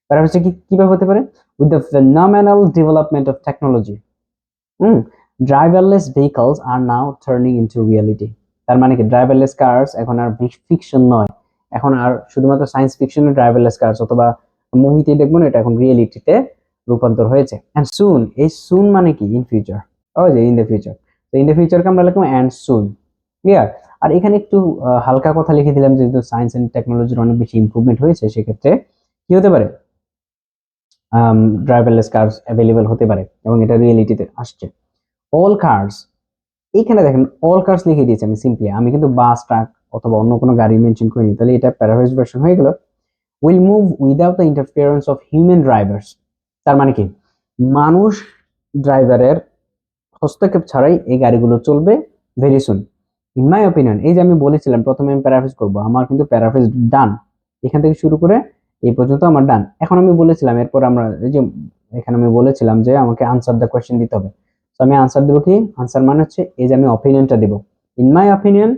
প্যারাফ্রেজটা কিভাবে হতে পারে? With the phenomenal development of technology, driverless vehicles are now turning into reality. তার মানে কি, ড্রাইভারলেস কার্স এখন আর ফিকশন নয়, এখন আর শুধুমাত্র সায়েন্স ফিকশনের ড্রাইভারলেস কার্স অথবা মুভিতে দেখবো না, এটা এখন রিয়েলিটিতে রূপান্তর হয়েছে। এন্ড সুন, এই সুন মানে কি? ইন ফিউচার, ওই যে ইন দ্য ফিউচার। তো ইন দ্য ফিউচারকে আমরা লিখলাম এন্ড সুন, ক্লিয়ার? আর এখানে একটু হালকা কথা লিখে দিলাম, যেহেতু সায়েন্স এন্ড টেকনোলজির অনেক বেশি ইমপ্রুভমেন্ট হয়েছে, সেক্ষেত্রে কি হতে পারে, ড্রাইভারলেস কার্স অ্যাভেলেবল হতে পারে এবং এটা রিয়েলিটিতে আসছে। অল কার্স, এইখানে দেখেন অল কার্স লিখে দিয়েছি আমি সিম্পলি, আমি কিন্তু বাস ট্রাক অথবা অন্য কোনো গাড়ি মেনশন করিনি, তাহলে এটা প্যারাফ্রেজ ভার্সন হয়ে গেল। Will move without the interference of human drivers. তার মানে কি, মানুষ ড্রাইভারের হস্তক্ষেপ ছাড়াই এই গাড়িগুলো চলবে very soon. In my opinion, এই যে আমি বলেছিলাম প্রথমে আমি প্যারাফ্রেজ করব, আমার কিন্তু প্যারাফ্রেজ ডান, এখান থেকে শুরু করে এই পর্যন্ত আমার ডান। এখন আমি বলেছিলাম এরপর আমরা এই যে এখানে আমি বলেছিলাম যে আমাকে আনসার দ্য কোয়েশ্চেন দিতে হবে। তো আমি আনসার দেবো কি? আনসার মানে হচ্ছে এই যে আমি অপিনিয়নটা দেব। In my opinion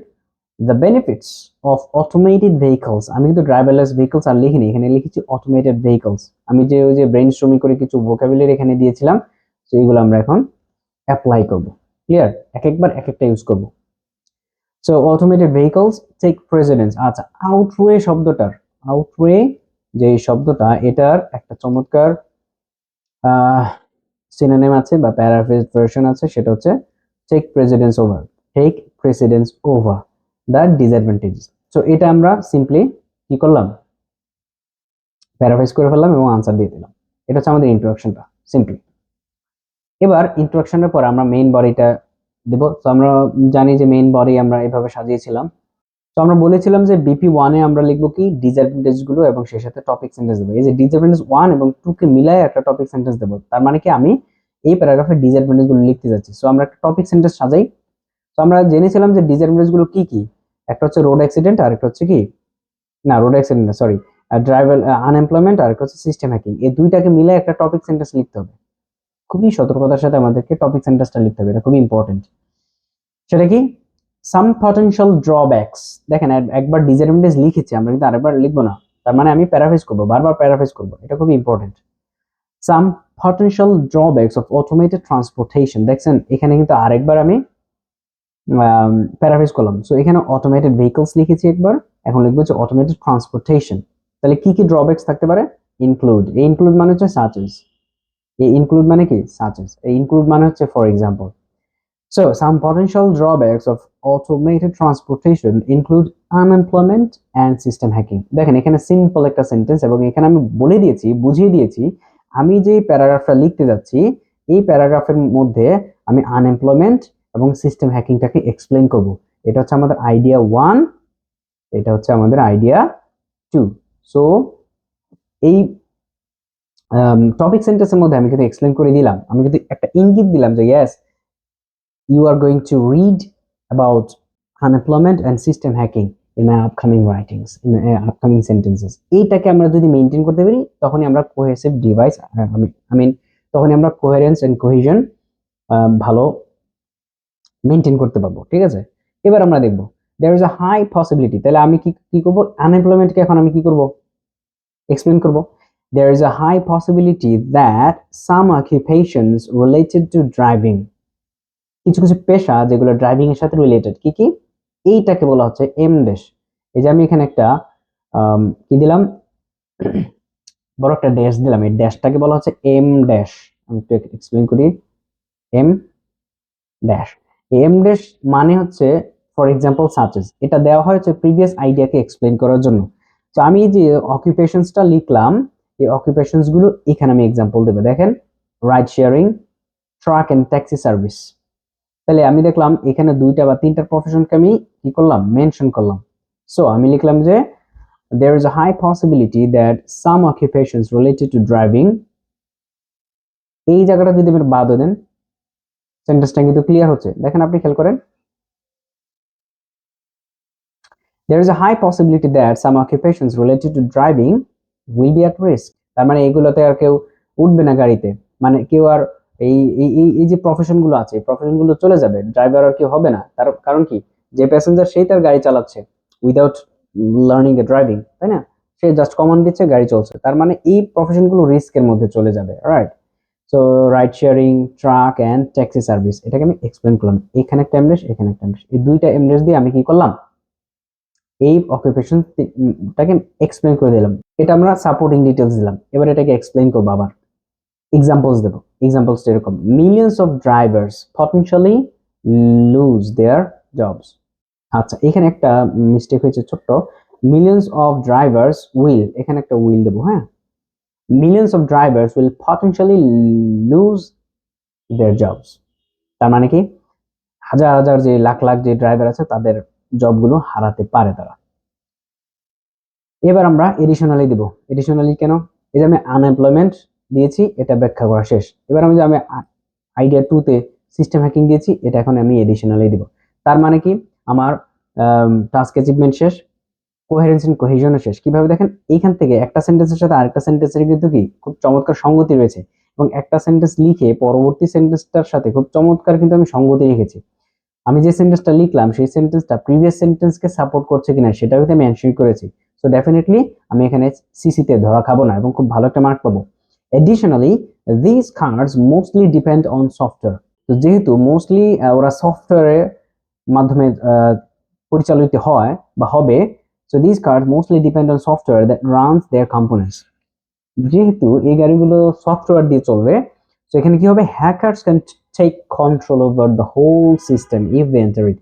the benefits of automated vehicles, আমি কিন্তু ড্রাইভারলেস ভেহিকলস আর লিখিনি, এখানে লিখেছি অটোমেটেড ভেহিকলস। আমি যে ওই যে ব্রেইন স্টর্মিং করে কিছু ভোকাবুলারি এখানে দিয়েছিলাম, তো এইগুলো আমরা এখন অ্যাপ্লাই করব। ক্লিয়ার? এক একবার এক একটা ইউজ করব। So automated vehicles take precedence. আচ্ছা, আউটওয়ে শব্দটার, আউটওয়ে যে শব্দটা, এটার একটা চমৎকার সিনোনিম আছে বা প্যারাফ্রেজ ভার্সন আছে, সেটা হচ্ছে take precedence over, take precedence over the disadvantages. So এটা আমরা সিম্পলি কি করলাম, প্যারাফ্রেজ করে ফেললাম এবং আনসার দিয়ে দিলাম। এটা হচ্ছে আমাদের ইন্ট্রোডাকশনটা সিম্পলি। এবার ইন্ট্রোডাকশনের পর আমরা মেইন বডিটা দেব। তো আমরা জানি যে মেইন বডি আমরা এভাবে সাজিয়েছিলাম। তো আমরা বলেছিলাম যে বিপি 1 এ আমরা লিখবো কি, ডিসঅ্যাডভান্টেজ গুলো এবং সেই সাথে টপিক সেন্টেন্স দেবো। এই যে ডিসঅ্যাডভান্টেজ 1 এবং 2 কে মিলায় একটা টপিক সেন্টেন্স দেবো, তার মানে কি আমি এই প্যারাগ্রাফে ডিসঅ্যাডভান্টেজ গুলো লিখতে যাচ্ছি। সো আমরা একটা টপিক সেন্টেন্স সাজাই। তো আমরা জেনেছিলাম যে ডিসঅ্যাডভান্টেজ গুলো কি কি, একটা হচ্ছে রোড অ্যাক্সিডেন্ট, আর একটা হচ্ছে কি, না রোড অ্যাক্সিডেন্ট না, সরি, ড্রাইভার আনএমপ্লয়মেন্ট, আর একটা হচ্ছে সিস্টেম হ্যাকিং। এই দুইটাকে মিলে একটা টপিক সেন্টেন্স লিখতে হবে। খুবই সতর্কতার সাথে আমাদেরকে টপিক সেন্টেন্সটা লিখতে হবে, এটা খুবই ইম্পর্টেন্ট। সেটা কি, সাম পটেনশিয়াল ড্রব্যাকস। দেখেন একবার ডিসঅ্যাডভান্টেজ লিখেছি, আমরা কিন্তু আরেকবার লিখবো না, তার মানে আমি প্যারাফ্রেজ করবো, বারবার প্যারাফ্রেজ করবো, এটা খুবই important. Some potential drawbacks of automated transportation. দেখছেন এখানে কিন্তু আরেকবার আমি প্যারাফ্রেজ করলাম। সো এখানে অটোমেটেড ভেহিকলস লিখেছি একবার, এখন লিখবো হচ্ছে অটোমেটেড ট্রান্সপোর্টেশন। তাহলে কি কি ড্রব্যাকস থাকতে পারে? ইনক্লুড, এই ইনক্লুড মানে হচ্ছে সাচেস, এই ইনক্লুড মানে কি সাচেস, এই ইনক্লুড মানে হচ্ছে for example. So, some potential drawbacks of automated transportation include unemployment and system hacking. দেখেন এখানে সিম্পল একটা সেন্টেন্স, এবং এখানে আমি বলে দিয়েছি, বুঝিয়ে দিয়েছি আমি যে প্যারাগ্রাফটা লিখতে যাচ্ছি এই প্যারাগ্রাফের মধ্যে আমি আনএমপ্লয়মেন্ট এবং সিস্টেম হ্যাকিংটাকে এক্সপ্লেইন করব। এটা হচ্ছে আমাদের আইডিয়া 1, এটা হচ্ছে আমাদের আইডিয়া 2। সো এই টপিক সেন্টেন্সের মধ্যে আমি কিন্তু এক্সপ্লেইন করে দিলাম, আমি কিন্তু একটা ইঙ্গিত দিলাম যে yes, you are going to read about unemployment and system hacking in my upcoming writings, in my upcoming sentences. এইটাকে আমরা যদি মেইনটেইন করতে পারি তখনই আমরা কোহেসিভ ডিভাইস, তখনই আমরা কোহেরেন্স এন্ড কোহেশন ভালো মেইনটেইন করতে পারবো। ঠিক আছে, এবার আমরা দেখব there is a high possibility, তাহলে আমি কি কি করব, আনএমপ্লয়মেন্টকে এখন আমি কি করব, এক্সপ্লেইন করব। There is a high possibility that some occupations related to driving, কিছু কিছু পেশা যেগুলো ড্রাইভিং এর সাথে রিলেটেড, কি কি, এইটাকে বলা হচ্ছে এম ড্যাশ। এই যে আমি এখানে একটা কি দিলাম, বড় একটা ড্যাশ দিলাম, এই ড্যাশটাকে বলা হচ্ছে এম ড্যাশ। আমি একটু এক্সপ্লেইন করি, এম ড্যাশ। এম ড্যাশ মানে হচ্ছে ফর এক্সাম্পল সাচেস, এটা দেওয়া হয়েছে প্রিভিয়াস আইডিয়াকে এক্সপ্লেইন করার জন্য। তো আমি যে অকুপেশনসটা লিখলাম, এই অকুপেশনস গুলো এখানে আমি এক্সাম্পল দেবো। দেখেন, ride sharing, truck and taxi service. তাহলে আমি দেখলাম এখানে দুইটা বা তিনটা প্রফেশনকে আমি কি করলাম, মেনশন করলাম। সো আমি লিখলাম যে there is a high possibility that some occupations related to driving, এই জায়গাটা যদি আপনি বাদ দেন সেন্টেন্সটা কিন্তু ক্লিয়ার হচ্ছে। দেখেন আপনি খেয়াল করেন, there is a high possibility that some occupations related to driving will be at risk, তার মানে এগুলোতে আর কেউ উঠবে না গাড়িতে, মানে কেউ আর এই এই যে প্রফেশন গুলো আছে এই প্রফেশন গুলো চলে যাবে, ড্রাইভার আর কেউ হবে না। তার কারণ কি, যে প্যাসেঞ্জার সেই তার গাড়ি চালাচ্ছে উইদাউট লার্নিং এ ড্রাইভিং, তাই না, সে জাস্ট কমান্ড দিচ্ছে, গাড়ি চলছে, তার মানে এই প্রফেশন গুলো রিস্কের মধ্যে চলে যাবে, right. So ride sharing, truck and taxi service, এটাকে আমি এক্সপ্লেন করলাম, এখানে একটা এমডেস, এখানে একটা এমডেস, এই দুইটা এমডেস দিয়ে আমি কি করলাম, এই অকুপেশনটাকে এক্সপ্লেন করে দিলাম। এটা আমরা সাপোর্টিং ডিটেলস দিলাম, এবার এটাকে এক্সপ্লেন করবো, আবার এক্সাম্পলস দেবো। এক্সাম্পলস এরকম, millions of drivers potentially lose their jobs. আচ্ছা, এখানে একটা মিস্টেক হয়েছে ছোট্ট, মিলিয়ন্স অফ ড্রাইভার্স উইল, এখানে একটা উইল দেবো, হ্যাঁ, millions of drivers will potentially lose their jobs, তার মানে কি হাজার হাজার যে লাখ লাখ যে ড্রাইভার আছে তাদের জবগুলো হারাতে পারে তারা। এবার আমরা এডিশনালি দিব। এডিশনালি কেন, এই যে আমি আনএমপ্লয়মেন্ট দিয়েছি, এটা ব্যাখ্যা করা শেষ। এবার আমি আইডিয়া 2 তে সিস্টেম হ্যাকিং দিয়েছি, এটা এখন আমি এডিশনালি দিব। তার মানে কি, আমার টাস্ক অ্যাচিভমেন্ট শেষ, কোহেরেন্স এন্ড কোহেশন শেষ। কিভাবে দেখেন, এইখান থেকে একটা সেন্টেন্সের সাথে আরেকটা সেন্টেন্সের কিন্তু কি খুব চমৎকার সঙ্গতি রয়েছে, এবং একটা সেন্টেন্স লিখে পরবর্তী সেন্টেন্সটার সাথে খুব চমৎকার কিন্তু আমি সঙ্গতি রেখেছি। আমি যে সেন্টেন্সটা লিখলাম সেই সেন্টেন্সটা প্রিভিয়াস সেন্টেন্সকে সাপোর্ট করছে কিনা সেটাও কিন্তু আমি এনশিওর করেছি। সো ডেফিনেটলি আমি এখানে সিসিতে ধরা খাবো না এবং খুব ভালো একটা মার্ক পাবো। Additionally this cars mostly depend on software, তো যেহেতু মোস্টলি ওরা সফটওয়্যারের মাধ্যমে পরিচালিত হয় বা হবে, so this cars mostly depend on software that runs their components, যেহেতু এই গাড়িগুলো সফটওয়্যার দিয়ে চলবে, তো এখানে কি হবে, hackers can take control over the whole system if they enter it.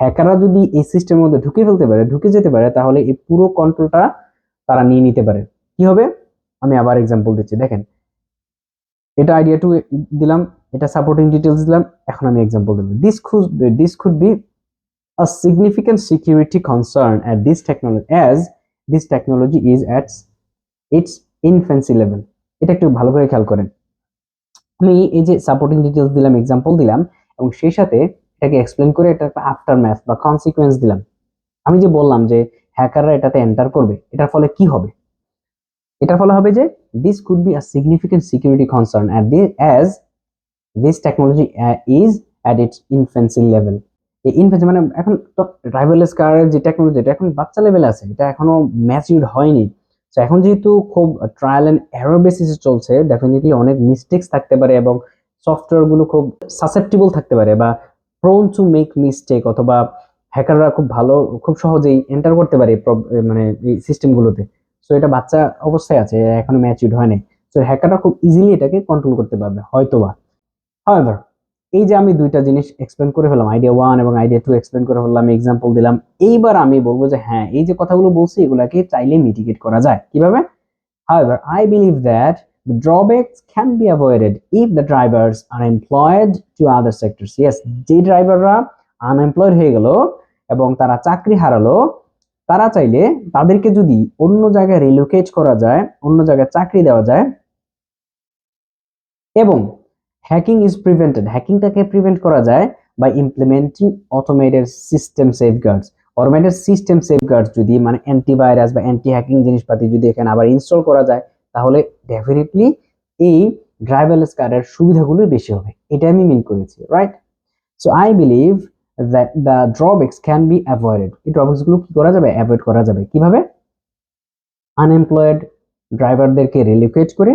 হ্যাকাররা যদি এই সিস্টেমের মধ্যে ঢুকে যেতে পারে তাহলে এই পুরো কন্ট্রোলটা তারা নিয়ে নিতে পারে। কি হবে, আমি আবার এক্সাম্পল দিচ্ছি। দেখেন, এটা আইডিয়া 2 দিলাম, এটা সাপোর্টিং ডিটেইলস দিলাম, এখন আমি এক্সাম্পল দেব। This could be a significant security concern at this technology as this technology is at its infancy level। এটা একটু ভালো করে খেয়াল করেন, আমি এই যে সাপোর্টিং ডিটেইলস দিলাম, এক্সাম্পল দিলাম, এবং সেই সাথে এটাকে এক্সপ্লেন করে এটা একটা আফটার ম্যাথ বা কনসিকোয়েন্স দিলাম। আমি যে বললাম যে হ্যাকাররা এটাতে এন্টার করবে, এটার ফলে কি হবে, এটার ফলে হবে যে this could be a significant security concern as this technology is at it's infancy level. এই ইনফ্যান্সি মানে এখন তো ড্রাইভারলেস কারের যে টেকনোলজি এটা এখন বাচ্চা লেভেলে আছে, এটা এখনো ম্যাচিউরড হয়নি। তো এখন যেহেতু খুব ট্রায়াল এন্ড এরর বেসিসে চলছে, ডেফিনেটলি অনেক মিস্টেকস থাকতে পারে এবং সফটওয়্যার গুলো খুব সাসেপ্টিবল থাকতে পারে বা prone to make mistake, অথবা হ্যাকাররা খুব সহজেই এন্টার করতে পারে মানে এই সিস্টেমগুলোতে। সো এটা বাচ্চা অবস্থায় আছে, এখনো ম্যাচিউরড হয় নাই। সো হ্যাকাররা খুব ইজিলি এটাকে কন্ট্রোল করতে পারবে হয়তোবা। হাউএভার, এই যে আমি দুইটা জিনিস এক্সপ্লেন করে ফেললাম, আইডিয়া 1 এবং আইডিয়া 2 এক্সপ্লেন করে ফেললাম, এক্সাম্পল দিলাম। এইবার আমি বলবো যে হ্যাঁ, এই যে কথাগুলো বলছি এগুলাকে চাইলে মিটিগেট করা যায় কিভাবে। However, I believe that the drawbacks can be avoided if the drivers are employed to other sectors. Yes, যে ড্রাইভাররা আনএমপ্লয়েড হয়ে গেল এবং তারা চাকরি হারালো, তারা চাইলে তাদেরকে যদি অন্য জায়গায় রিলোকেট করা যায়, অন্য জায়গায় চাকরি দেওয়া যায়, এবং হ্যাকিং ইজ প্রিভেন্টেড, হ্যাকিংটাকে প্রিভেন্ট করা যায় by implementing automated system safeguards. Automated system safeguards যদি মানে অ্যান্টিভাইরাস বা অ্যান্টি হ্যাকিং জিনিসপাতি যদি এখানে আবার ইনস্টল করা যায়, তাহলে ডেফিনেটলি এই ড্রাইভারলেস কারের সুবিধাগুলো বেশি হবে। এটা আমি মিন করেছি, right? So I believe that the drawbacks can be avoided. এই ড্রব্যাকসগুলো কি করা যাবে? অ্যাভয়েড করা যাবে কিভাবে? আনএমপ্লয়েড ড্রাইভারদেরকে রিলোকেট করে,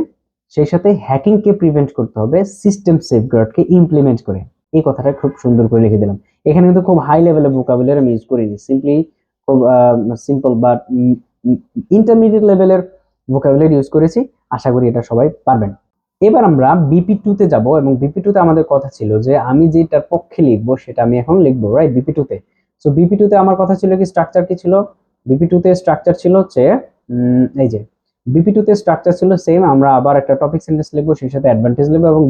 সেই সাথে হ্যাকিংকে প্রিভেন্ট করতে হবে সিস্টেম সেফগার্ডকে ইমপ্লিমেন্ট করে। এই কথাটা খুব সুন্দর করে লিখে দিলাম। এখানে কিন্তু খুব হাই লেভেলের ভোকাবুলারি আমি ইউজ করিনি, সিম্পলি খুব সিম্পল বা ইন্টারমিডিয়েট লেভেলের ভোকাবুলারি ইউজ করেছি। আশা করি এটা সবাই পারবেন। এবার আমরা বিপি 2 তে যাব, এবং বিপি 2 তে আমাদের কথা ছিল যে আমি যেটার পক্ষে লিখবো সেটা আমি এখন লিখবো, রাইট? বিপি 2 তে। সো বিপি 2 তে আমার কথা ছিল কি, স্ট্রাকচার কি ছিল? বিপি 2 তে স্ট্রাকচার ছিল হচ্ছে এই যে বিপি 2 তে স্ট্রাকচার ছিল সেম। আমরা আবার একটা টপিক সেন্টেন্স লিখবো, সেই সাথে অ্যাডভান্টেজ লিখবো এবং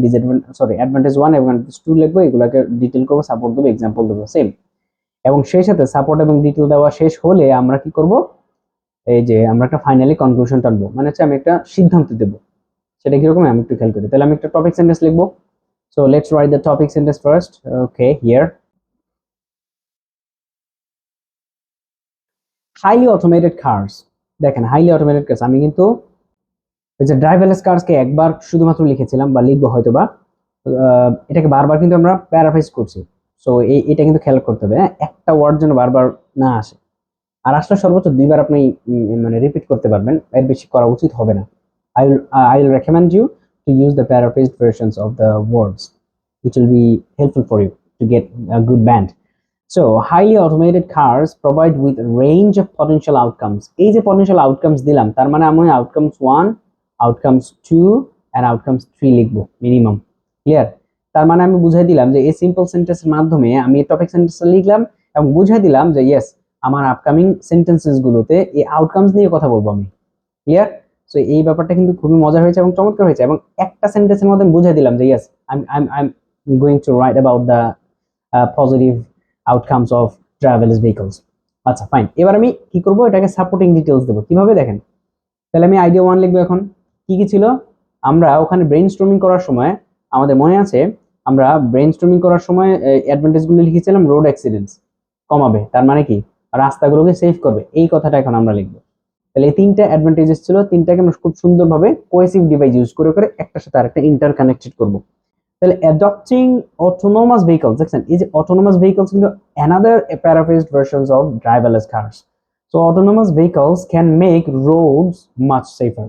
অ্যাডভান্টেজ 1 এবং অ্যাডভান্টেজ 2 লিখবো, এগুলোকে ডিটেইল করবো, সাপোর্ট দেবো, এক্সাম্পল দেবো, সেম। এবং সেই সাথে সাপোর্ট এবং ডিটেইল দেওয়া শেষ হলে আমরা কি করব, এই যে আমরা একটা ফাইনালি কনক্লুশন টানবো, মানে হচ্ছে আমি একটা সিদ্ধান্ত দেবো। সেটা কিরকম আমি একটু খেয়াল করি। তাহলে আমি একটা টপিক সেন্টেন্স লিখবো। So let's write the topic sentence first. Okay, here highly automated cars. দেখেন, হাইলি অটোমেটেড কার্স, আমি কিন্তু ওই যে ড্রাইভারলেস কার্সকে একবার শুধুমাত্র লিখেছিলাম বা লিখবো হয়তো বা, এটাকে বারবার কিন্তু আমরা প্যারাফ্রেজ করছি। সো এটা কিন্তু খেয়াল করতে হবে, হ্যাঁ, একটা ওয়ার্ড যেন বারবার না আসে। আর আসলে সর্বোচ্চ 2 বার আপনি মানে রিপিট করতে পারবেন, এর বেশি করা উচিত হবে না। I will recommend you to use the paraphrased versions of the words, which will be helpful for you to get a good band. So highly automated cars provide with a range of potential outcomes. এই যে potential outcomes দিলাম, তার মানে আমি outcomes 1, outcomes 2 and outcomes 3 লিখবো minimum. Clear? তার মানে আমি বুঝাই দিলাম যে এই সিম্পল সেন্টেন্সের মাধ্যমে আমি টপিক সেন্টেন্সটা লিখলাম এবং বুঝাই দিলাম যে ইয়েস, আমার আপকামিং সেন্টেন্সেস গুলোতে এই আউটকামস নিয়ে কথা বলবো আমি। ক্লিয়ার? সো এই ব্যাপারটা কিন্তু খুবই মজার হয়েছে এবং চমৎকার হয়েছে, এবং একটা সেন্টেন্সের মধ্যে আমি বুঝাই দিলাম যে yes, I am going to write about the positive outcomes of travellers vehicles. আচ্ছা ফাইন, এবার আমি কি করব, এটাকে সাপোর্টিং ডিটেইলস দেবো কিভাবে দেখেন। তাহলে আমি আইডিয়া 1 লিখবো। এখন কি কি ছিল, আমরা ওখানে ব্রেইনস্টর্মিং করার সময় আমাদের মনে আছে, আমরা ব্রেইনস্টর্মিং করার সময় অ্যাডভান্টেজগুলো লিখেছিলাম, রোড অ্যাক্সিডেন্টস কমাবে, তার মানে কি রাস্তাগুলোকে সেভ করবে, এই কথাটা এখন আমরা লিখবো। তাহলে এই তিনটা অ্যাডভান্টেজেস ছিল, তিনটাকে আমরা খুব সুন্দরভাবে কোহেসিভ ডিভাইস ইউজ করে করে একটার সাথে আরেকটা ইন্টারকানেক্টেড করব। তাহলে অ্যাডপ্টিং অটোনোমাস ভেহিকলস, দেখছেন এই যে অটোনোমাস ভেহিকলস কিন্তু another paraphrased versions of driverless cars. So autonomous vehicles can make roads much safer.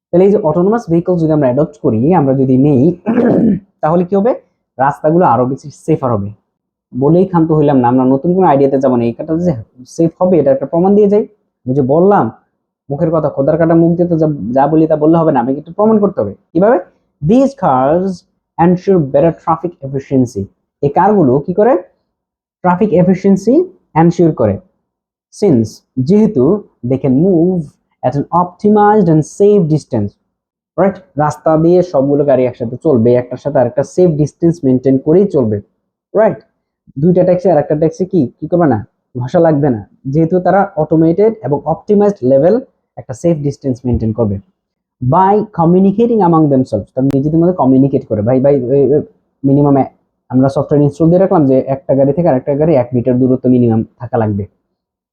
তাহলে এই যে অটোনোমাস ভেহিকলস যদি আমরা অ্যাডপ্ট করি, আমরা যদি নেই, তাহলে কি হবে, রাস্তাগুলো আরো বেশি সেফার হবে। বলেই ক্ষান্ত হইলাম না, আমরা নতুন কোনো আইডিয়াতে যাবো না, এই কাটা যে সেফ হবে এটা একটা প্রমাণ দিয়ে যাই। আমি যে বললাম মুখের কথা, খোদার কাটা মুখ দিয়ে তো যা বলি তা বললে হবে না, আমাকে একটু প্রমাণ করতে হবে। কিভাবে? This cars ensure better traffic efficiency. এই কারগুলো কি করে? ট্রাফিক এফিসিয়েন্সি এনশিওর করে। সিন্স, যেহেতু they can move at an optimized and safe distance, right? রাস্তা দিয়ে সবগুলো গাড়ি একসাথে চলবে, একটার সাথে আরেকটা সেফ ডিস্টেন্স মেনটেন করেই চলবে, রাইট? দুইটা ট্যাক্সি আর একটা ট্যাক্সি কি করবে না, ঘষা লাগবে না, যেহেতু তারা অটোমেটেড এবং অপটিমাইজড লেভেল একটা সেফ ডিস্টেন্স মেনটেন করবে। বাই কমিউনিকেটিং অ্যামং দেমসেলভস, তারা নিজেদের মধ্যে কমিউনিকেট করে, ভাই ভাই মিনিমাম আমরা সফটওয়্যার ইনস্টল দিয়ে রাখলাম যে একটা গাড়ি থেকে আরেকটা গাড়ি 1 মিটার দূরত্ব মিনিমাম থাকা লাগবে,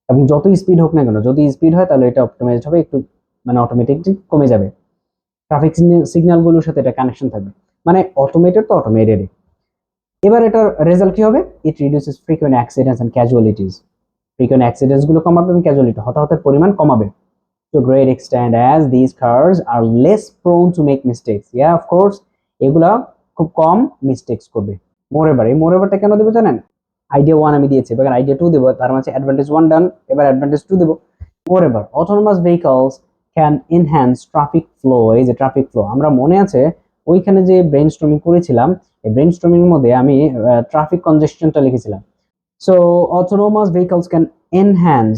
এবং যত স্পিড হোক না কেন, যদি স্পিড হয় তাহলে এটা অপটিমাইজড হবে, একটু মানে অটোমেটিকলি কমে যাবে, ট্রাফিক সিগন্যালগুলোর সাথে এটা কানেকশন থাকবে, মানে অটোমেটেড তো অটোমেটেড। এবার এটার রেজাল্ট কি হবে? It reduces frequent accidents and casualties. Frequent accidents গুলো কমাবে এবং ক্যাজুয়ালিটি, হতাহতের পরিমাণ কমাবে। To a great extent as these cars are less prone to make mistakes. Yeah, of course, এগুলা খুব কম মিস্টেকস করবে। মোরেভার, এই মোরেভারটা কেন দেবো জানেন? আইডিয়া 1 আমি দিয়েছি, এবার আইডিয়া 2 দেবো, তার মানে অ্যাডভান্টেজ 1 ডান, এবার অ্যাডভান্টেজ 2 দেবো। Moreover autonomous vehicles can enhance traffic flow. এই যে ট্রাফিক ফ্লো, আমরা মনে আছে ওইখানে যে ব্রেইনস্টর্মিং করেছিলাম, এই ব্রেইনস্টর্মিং এর মধ্যে আমি ট্রাফিক কনজেশনটা লিখেছিলাম। So autonomous vehicles can enhance,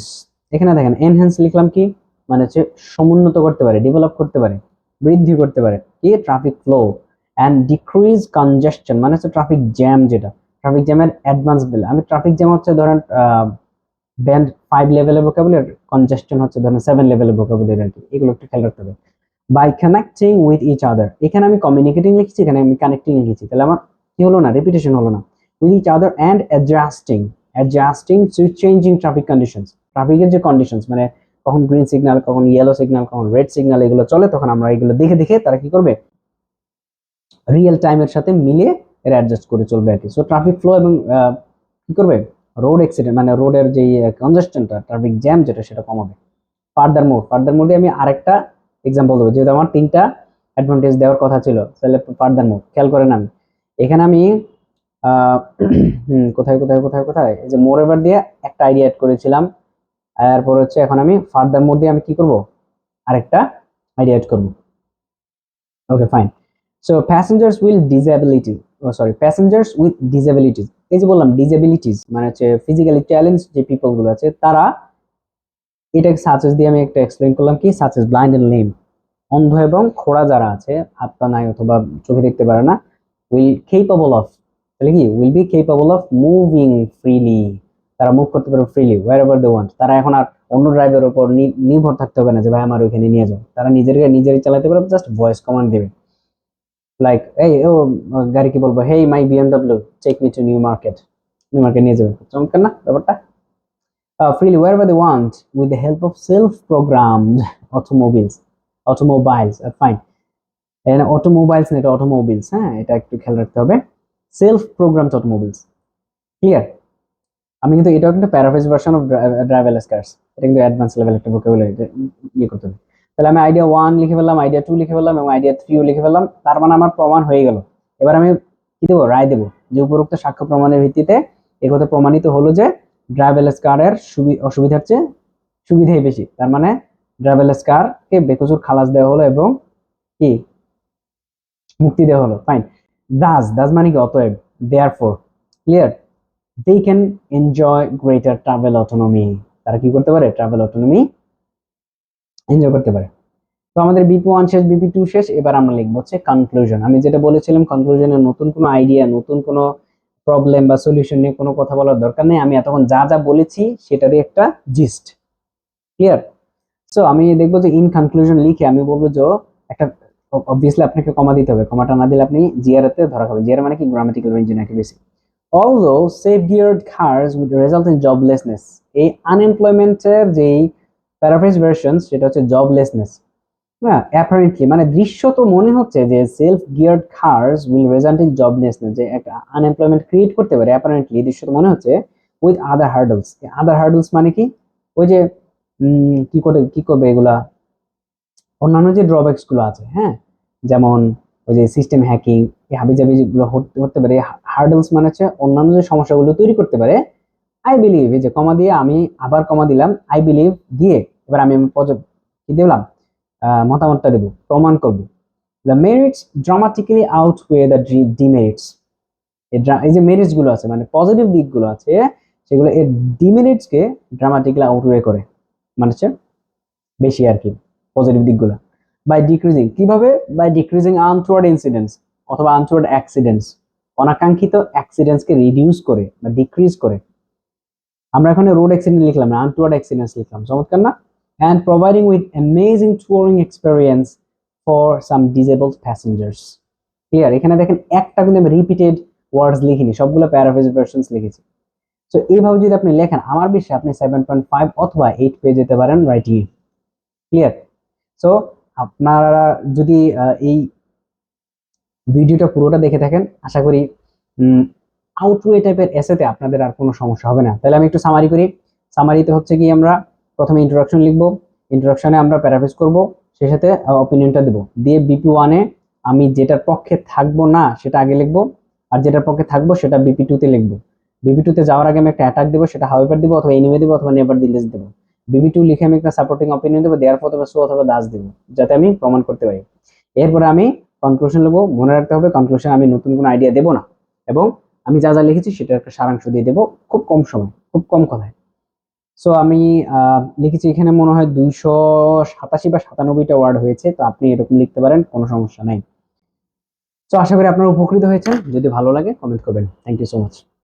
এখানে দেখেন এনহ্যান্স লিখলাম কি মানে হচ্ছে সমুন্নত করতে পারে, ডেভেলপ করতে পারে, বৃদ্ধি করতে পারে কি ট্রাফিক ফ্লো, অ্যান্ড ডিক্রিজ কনজেশন মানে হচ্ছে ট্রাফিক জ্যাম, যেটা ট্রাফিক জ্যামের অ্যাডভান্স বেল। আমি ট্রাফিক জ্যাম হচ্ছে ধরেন ব্যান্ড 5 লেভেলের ভোকাবুলারি, কনজেশন হচ্ছে ধরেন 7 লেভেলের ভোকাবুলারি, আর কি এগুলো একটু খেয়াল রাখতে হবে। By connecting with each other, এখানে আমি কমিউনিকেটিং লিখেছি, এখানে আমি কানেক্টিং লিখেছি, তাহলে আমার কি হলো না, রেপিটেশন হলো না। With each other and adjusting to changing traffic conditions, ট্রাফিকের যে কন্ডিশনস মানে কখন গ্রিন সিগন্যাল, কখন ইয়েলো সিগন্যাল, কখন রেড সিগন্যাল এগুলো চলে, তখন আমরা এগুলো দেখে দেখে তারা কি করবে, রিয়েল টাইমের সাথে মিলিয়ে এরা অ্যাডজাস্ট করে চলবে আর কি। সো ট্রাফিক ফ্লো এবং কি করবে, রোড অ্যাক্সিডেন্ট মানে রোডের যে কনজেশনটা, ট্রাফিক জ্যাম যেটা, সেটা কমাবে। ফার্দার মোর দিয়ে আমি আরেকটা এক্সাম্পল দেবো, যেহেতু আমার 3টা অ্যাডভান্টেজ দেওয়ার কথা ছিল, তাহলে ফার্দার মোর খেয়াল করেন। আমি এখানে আমি কোথায় কোথায় কোথায় কোথায় এই যে মোর এভার দিয়ে একটা আইডিয়া অ্যাড করেছিলাম, এরপর হচ্ছে এখন আমি ফার্দার মোর দিয়ে আমি কি করব, আরেকটা আইডিয়া অ্যাড করব। Okay fine. So passengers will disability, passengers with disabilities, এই যে বললাম ডিসেবিলিটিস মানে হচ্ছে ফিজিক্যালি চ্যালেঞ্জ যে পিপল গুলো আছে তারা, এটাকে সাচেস দিয়ে আমি একটা এক্সপ্লেইন করলাম কি, সাচেস ব্লাইন্ড এন্ড লেম, অন্ধ এবং খোড়া যারা আছে, হাত পা নাই অথবা চোখে দেখতে পারে না, উইল কেপেবল অফ, তাহলে কি will be capable of moving freely, তারা মুভ করতে পারবে freely wherever they want. তারা এখন আর অন্য ড্রাইভারের উপর নির্ভর থাকতে হবে না যে ভাই আমার ওইখানে নিয়ে যাও, তারা নিজেরাই চালাতে পারবে, জাস্ট ভয়েস কমান্ড দেবে, লাইক এই ও গাড়ি কি বলবো, hey my BMW take me to New Market নিয়ে যাবে, চমৎকার না ব্যাপারটা? Freely wherever they want with the help of self-programmed automobiles, fine, এখানে অটোমোবাইলস না, এটা অটোমোবিলস, হ্যাঁ এটা একটু খেয়াল রাখতে হবে, সেলফ প্রোগ্রামড অটোমোবিলস, ক্লিয়ার? আমি কিন্তু এটাও কিন্তু paraphrase version of driverless cars, এটা কিন্তু অ্যাডভান্স লেভেল একটা ভোকাবুলারি ইয়ে করতে হবে। তাহলে আমি আইডিয়া 1 লিখে ফেললাম, আইডিয়া 2 লিখে ফেললাম এবং আইডিয়া 3ও লিখে ফেললাম, তার মানে আমার প্রমাণ হয়ে গেল। এবার আমি কি দেবো, রায় দেবো যে উপরোক্ত সাক্ষ্য প্রমাণের ভিত্তিতে একথা প্রমাণিত হলো যে ড্রাইভারলেস কারের অসুবিধার চেয়ে সুবিধাই বেশি, তার মানে ড্রাইভারলেস কারকে বেকসুর খালাস দেওয়া হলো এবং কি মুক্তি দেওয়া হলো। ফাইন। দাস মানে কি অতএব, therefore, clear, they can enjoy greater travel autonomy, তারা কি করতে পারে, ট্রাভেল অটোনমি এনজয় করতে পারে। তো আমাদের বিপি 1 শেষ, বিপি 2 শেষ, এবার আমরা লিখবো হচ্ছে কনক্লুশন। আমি যেটা বলেছিলাম কনক্লুশনে নতুন কোনো আইডিয়া, নতুন কোনো প্রবলেম বা সলিউশন নিয়ে কোনো কথা বলার দরকার নেই, আমি এতক্ষণ যা যা বলেছি সেটারই একটা জিস্ট, ক্লিয়ার? সো আমি দেখবো যে ইন কনক্লুশন লিখে আমি বলবো যে একটা, অবভিয়াসলি আপনাকে কমা দিতে হবে, কমাটা না দিলে আপনি জিআরতে ধরা খাবে। জিআর মানে কি, grammatical range accuracy. Although safeguard cars would result in joblessness, এই আনএমপ্লয়মেন্টের যেই প্যারাফ্রেজ ভার্সন সেটা হচ্ছে জবলেসনেস, না অ্যাপারেন্টলি মানে দৃশ্যত মনে হচ্ছে যে self geared cars will result in joblessness, যে একটা আনএমপ্লয়মেন্ট ক্রিয়েট করতে পারে, অ্যাপারেন্টলি দৃশ্যত মনে হচ্ছে, with other hurdles. Other hurdles মানে কি, ওই যে কি করবে এগুলা, অন্যান্য যে ড্রব্যাকস গুলো আছে, হ্যাঁ, যেমন ওই যে সিস্টেম হ্যাকিং, এই হাবিজাবি যেগুলো হতে পারে, হার্ডলস মানে হচ্ছে অন্যান্য যে সমস্যাগুলো তৈরি করতে পারে। আই বিলিভ, এই যে কমা দিয়ে আমি আবার কমা দিলাম, আই বিলিভ দিয়ে এবার আমি কি দিলাম, মতামতটা দেব, প্রমাণ করব। The merits dramatically outweigh the demerits, এই যে মেরিটস গুলো আছে মানে পজিটিভ দিকগুলো আছে, সেগুলো এর ডিমেরিটস কে ড্রামাটিক্যালি আউটওয়ে করে, মানে হচ্ছে বেশি আর কি পজিটিভ দিকগুলো। বাই ডিক্রিজিং, কিভাবে, বাই ডিক্রিজিং আনটুয়ার্ড ইনসিডেন্টস অথবা আনটুয়ার্ড অ্যাক্সিডেন্টস, অনাকাঙ্ক্ষিত অ্যাক্সিডেন্টস কে রিডিউস করে বা ডিক্রিজ করে। আমরা এখানে রোড অ্যাক্সিডেন্ট লিখলাম না, আনটুয়ার্ড অ্যাক্সিডেন্টস লিখলাম, চমৎকার না? And providing with amazing touring experience for some disabled passengers, clear? এখানে দেখেন একটা কিন্তু আমি রিপিটেড ওয়ার্ডস লিখিনি, সবগুলো প্যারাফ্রেজ ভার্সনস লিখেছি। সো এইভাবে যদি আপনি লেখেন, আমার বিশ্বাস আপনি 7.5 অথবা 8 পেয়ে যেতে পারেন রাইটিং, ক্লিয়ার? সো আপনারা যদি এই ভিডিওটা পুরোটা দেখে থাকেন, আশা করি আউটওয়ে টাইপের এসেতে আপনাদের আর কোনো সমস্যা হবে না। তাহলে আমি একটু সামারি করি। সামারিতে হচ্ছে কি, আমরা প্রথমে ইন্ট্রোডাকশন লিখবো, ইন্ট্রোডাকশনে আমরা প্যারাফ্রেজ করব, সেই সাথে অপিনিয়নটা দেব, দিয়ে বিপি 1 এ আমি যেটার পক্ষে থাকবো না সেটা আগে লিখবো, আর যেটার পক্ষে থাকবো সেটা বিপি 2 তে লিখবো। বিপি 2 তে যাওয়ার আগে আমি একটা অ্যাটাক দেবো, সেটা হাউএভার দিব অথবা এনিওয়ে দিব অথবা নেভার দিলেস দেবো। বিপি 2 লিখে আমি একটা সাপোর্টিং অপিনিয়ন দেবো, দেওয়ার পর অথবা সো অথবা দাস দেবো, যাতে আমি প্রমাণ করতে পারি। এরপরে আমি কনক্লুশন নেবো। মনে রাখতে হবে কনক্লুশন আমি নতুন কোনো আইডিয়া দেবো না, এবং আমি যা যা লিখেছি সেটার একটা সারাংশ দিয়ে দেবো, খুব কম সময়, খুব কম কথায়। সো আমি লিখেছি এখানে মনে হয় 287 বা 97টা ওয়ার্ড হয়েছে, তো আপনি এরকম লিখতে পারেন, কোনো সমস্যা নাই। তো আশা করি আপনারা উপকৃত হয়েছেন। যদি ভালো লাগে কমেন্ট করবেন। Thank you so much.